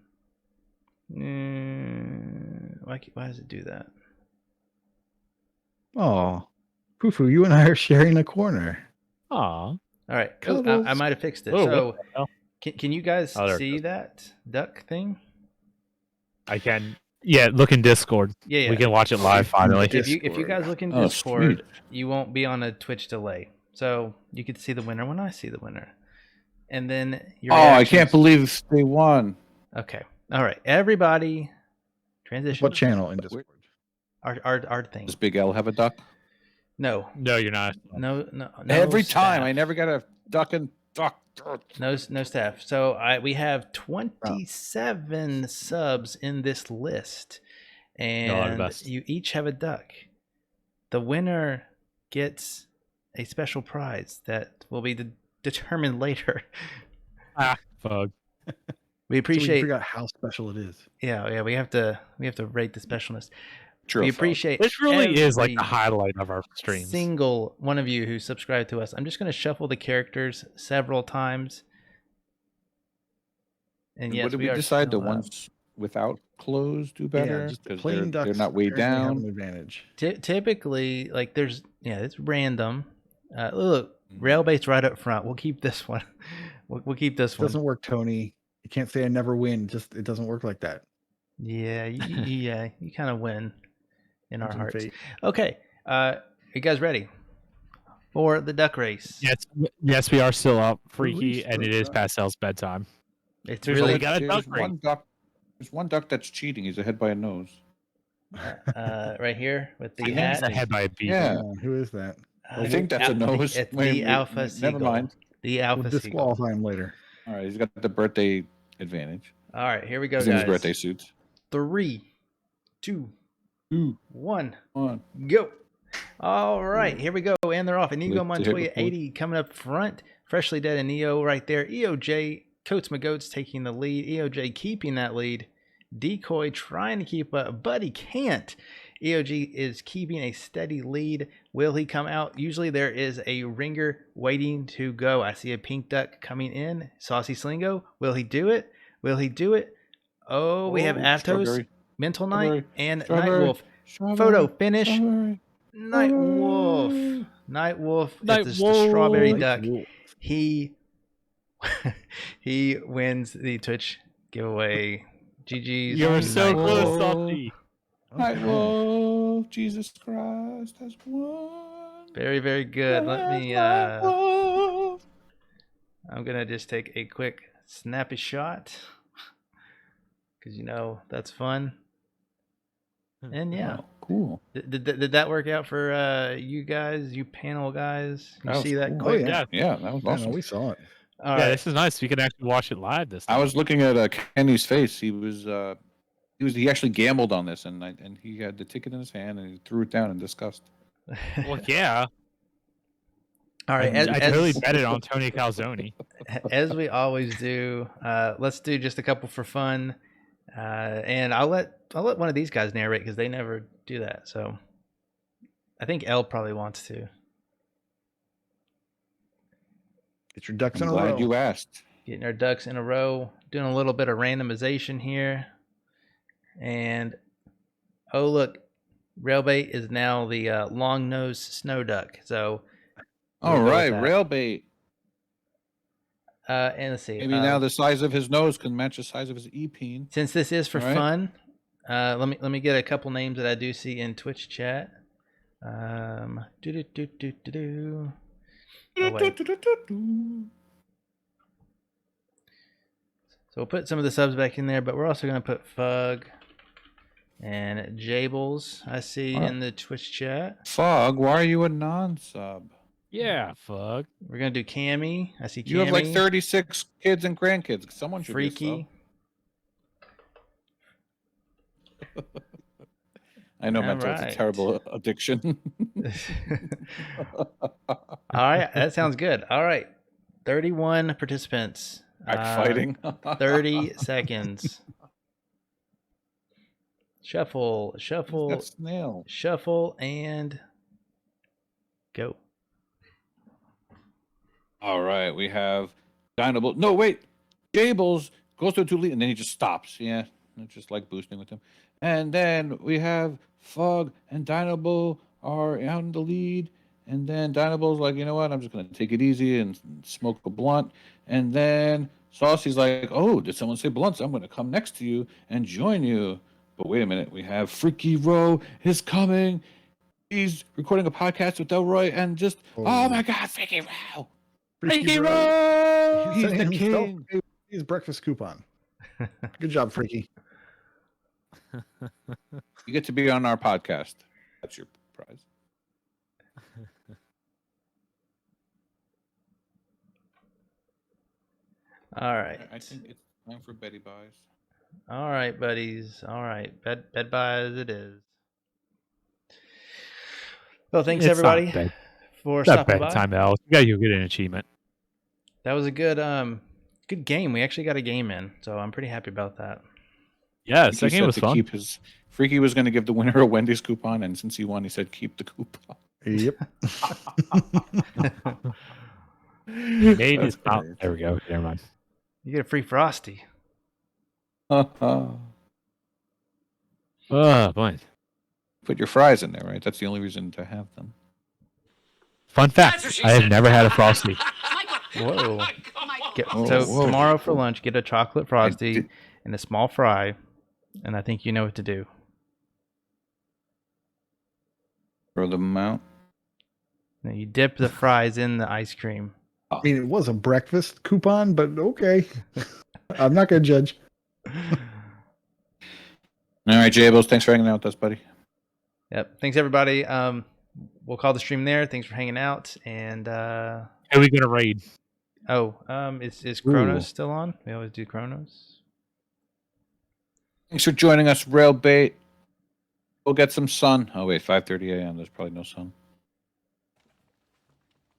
does it do that? Oh, FuFu, you and I are sharing a corner. Aw. All right. I Cuddles. might have fixed it. Oh, So, what the hell? can you guys Oh, there it see goes. that duck thing? I can. Yeah, look in Discord. Yeah. We can watch it live finally. If you guys look in Oh, Discord, sweet. you won't be on a Twitch delay, so you can see the winner when I see the winner, and then your I can't reactions- believe they won. Okay, all right, everybody, transition. What channel in Discord? Our thing. Does Big L have a duck? No, No, you're not. no. Every staff. time. I never got a duck and duck. No staff. So we have 27 subs in this list, and best. you each have a duck. The winner gets a special prize that will be determined later. Fug. We So we appreciate. figure out how special it is. Yeah. We have to rate the specialness. True. We appreciate. This really is like the every highlight of our streams. single one of you who subscribed to us. I'm just going to shuffle the characters several times. And yes, what did we decide? The ones without clothes do better? Yeah, just because plain ducks. they're not weighed apparently have down. an advantage. Typically, like it's random. Look, Railbait's right up front. We'll keep this one. We'll keep this It one. doesn't work, Tony. You can't say I never win. Just it doesn't work like that. Yeah, yeah, you kind of win in our It's hearts. fate. Okay, you guys ready for the duck race? Yes, we are still up, Freaky, Release and the it is duck. Pastel's bedtime. It's There's really only got a There's duck race. one duck. There's one duck that's cheating. He's ahead by a nose. right here with I the think it's hat. ahead by a beat. Yeah. Who is that? I think that's a nose. It's Wait, the alpha never seagull. mind. The We'll alpha seagull. disqualify him later. All right, he's got the birthday advantage. All right, here we go, He's in his guys. birthday suit. 3, 2, 1, On. go. All right, here we go, and they're off. Inigo Wait to hit Montoya, record. 80 coming up front. Freshly Dead and Neo right there. EOJ, Coates McGoats taking the lead. EOJ keeping that lead. Decoy trying to keep up, but he can't. EOG is keeping a steady lead. Will he come out? Usually there is a ringer waiting to go. I see a pink duck coming in. Saucy Slingo. Will he do it? Will he do it? Oh, we have Aptos, Strawberry. Mental Knight, Strawberry. and Strawberry. Nightwolf. Strawberry. Photo finish. Strawberry. Nightwolf. Nightwolf is the Nightwolf. strawberry Nice duck. wolf. He he wins the Twitch giveaway. GG's. You're so Nightwolf. close, Salty. Nightwolf, Jesus Christ has won. Very, very good. Let me Nightwolf. I'm gonna just take a quick snappy shot because that's fun. And yeah, Wow, cool. did that work out for you guys, you panel guys? You That see was that cool. quick? Oh, yeah. Yeah, that was Yeah, awesome. no, we saw it. All Yeah, right. this is nice. We can actually watch it live this I time. was looking at Kenny's face. He actually gambled on this, and he had the ticket in his hand, and he threw it down in disgust. Well, yeah. All right. I totally bet it on Tony Calzone. As we always do, let's do just a couple for fun, and I'll let one of these guys narrate because they never do that. So I think Elle probably wants to. Get your ducks I'm in a row. glad you asked. Getting our ducks in a row, doing a little bit of randomization here, and oh look, Railbait is now the long-nosed snow duck. So All we'll go with right, that. Railbait. And let's see. Maybe now the size of his nose can match the size of his e-peen. Since this is for All right. fun, let me get a couple names that I do see in Twitch chat. Oh, wait. So we'll put some of the subs back in there, but we're also going to put Fug and Jables. I see All right. in the Twitch chat. Fog, why are you a non-sub? Yeah, fuck. We're going to do Cammy. I see Cammy. You have like 36 kids and grandkids. Someone should Freaky. be a sub. I know, All mental. It's right. a terrible addiction. All right, that sounds good. All right, 31 participants. Backfighting. 30 seconds. Shuffle, That snail. shuffle, and go. All right, we have Dynable. No, wait. Jables goes to a 2 lead, and then he just stops. Yeah, it's just like boosting with him. And then we have Fog and Dynable are out in the lead. And then Dynable's like, you know what? I'm just going to take it easy and smoke a blunt. And then Saucy's like, oh, did someone say blunts? I'm going to come next to you and join you. But wait a minute. We have Freaky Row is coming. He's recording a podcast with Delroy and just, oh my God, Freaky Row. Freaky Row. He's said the himself, king. His breakfast coupon. Good job, Freaky. You get to be on our podcast. That's your prize. All right. I think it's time for Betty Buys. All right, buddies. All right. Bed buys it is. Well, thanks It's everybody not bad. for It's not stopping bad by. time, Al. You gotta get an achievement. That was a good good game. We actually got a game in, so I'm pretty happy about that. Yes, He that game said was to fun. keep his Freaky was going to give the winner a Wendy's coupon, and since he won, he said keep the coupon. Yep. Maybe That's it's out. great. There we go. Never mind. You get a free Frosty. Put Boy. your fries in there, right? That's the only reason to have them. Fun fact: I have never had a Frosty. Whoa. Oh, So whoa. tomorrow for lunch, get a chocolate Frosty did- and a small fry, and I think you know what to do. Throw them out. Now you dip the fries in the ice cream. I mean, it was a breakfast coupon, but okay. I'm not going to judge. All right, Jables, thanks for hanging out with us, buddy. Yep. Thanks everybody. We'll call the stream there. Thanks for hanging out. And Who are we gonna raid? is Kronos Ooh. still on? We always do Kronos. Thanks for joining us, Railbait. We'll get some sun. Oh, wait, 5:30 a.m. There's probably no sun.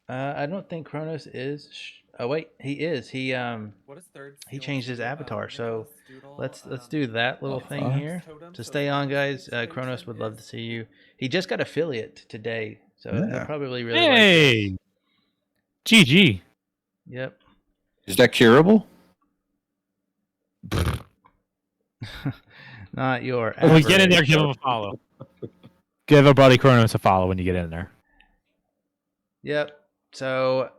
I don't think Kronos is. Oh wait, he is. He What is third? he skill changed his to, avatar. So doodle, let's do that little it's thing Oh. here. totem, To so stay it's on, guys. third skill Kronos would love to is- see you. He just got affiliate today, so he'll Yeah. probably really like Hey, this. GG. Yep. Is that curable? Not your. When we get in there, average. give him a follow. Give our buddy Kronos a follow when you get in there. Yep. So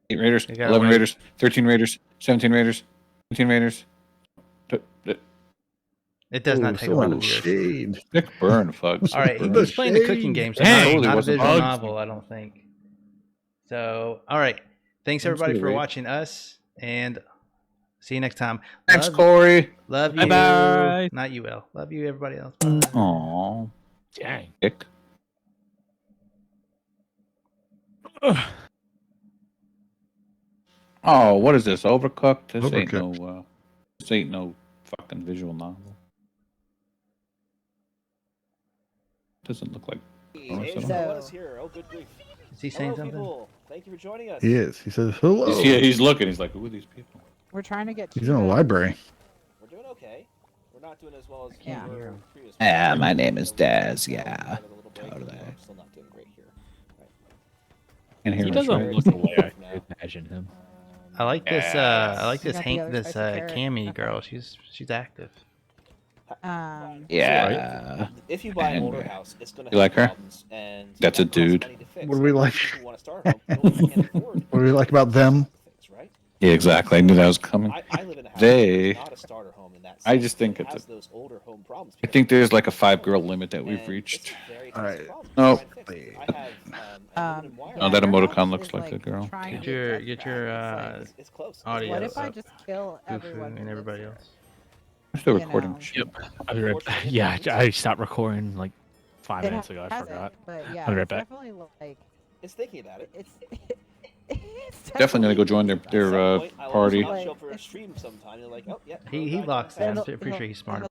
8 Raiders, You got 11 one. Raiders, 13 Raiders, 17 Raiders, 18 Raiders. it does not Ooh, take so a lot much of years. shade. Sick burn, fucks. All right, Sick burn. he's playing the cooking game, so Dang. not, Totally not a wasn't visual bugs. novel, I don't think. So, all right. Thanks everybody for Absolutely. watching us, and see you next time. Thanks, Love, Corey. love you. Bye-bye. Not you, El. Love you, everybody else. Aww. Dang. Dick. Oh, what is this? Overcooked? This ain't no fucking visual novel. Doesn't look like. Hey, So- so what is here? Oh, good grief. Is he saying Hello, something? people. Thank you for joining us. He is. He says, hello. He's looking. He's like, who are these people? We're trying to get. He's in a library. We're doing okay. We're not doing as well as can't we hear were him. previous Yeah, weeks. my name is So Daz, we yeah. had a little break, Totally. but I'm still not doing great here. And here He is doesn't right. look the way I imagine him. I like this. I like this. Got the Hank. other This spicy carrot. Cammy Okay. girl. She's active. Yeah. If you buy an And, older house, it's going to you like her? problems, and That's a that costs dude. money to fix. What do we And like? people who want to start a home don't- can't afford What do we like about them? things, right? Yeah, exactly. I knew that was coming. I live in a house They- that's not a starter home in that I sense, just think but it it's has those older home problems. I think there's like a 5-girl limit that we've And reached. it's a very All right. expensive problem to Nope. try and fix. I have aluminum wire. Oh, that your emoticon house looks is, like a girl. trying Get to your get get your It's close. It's audio. What if I up. just kill FuFu everyone? who and everybody lives else. I'm still you recording. know. Shit. I'll be right back. Yeah, I stopped recording like 5 there? minutes ago. I Hasn't, forgot. But yeah, I'll be right it's back. definitely like It's thinking about it. it's Definitely gonna go join their At some point, I will party. not show up for a stream sometime. You're like, oh yeah. He go back locks to the in. I'm past. pretty sure he's smart.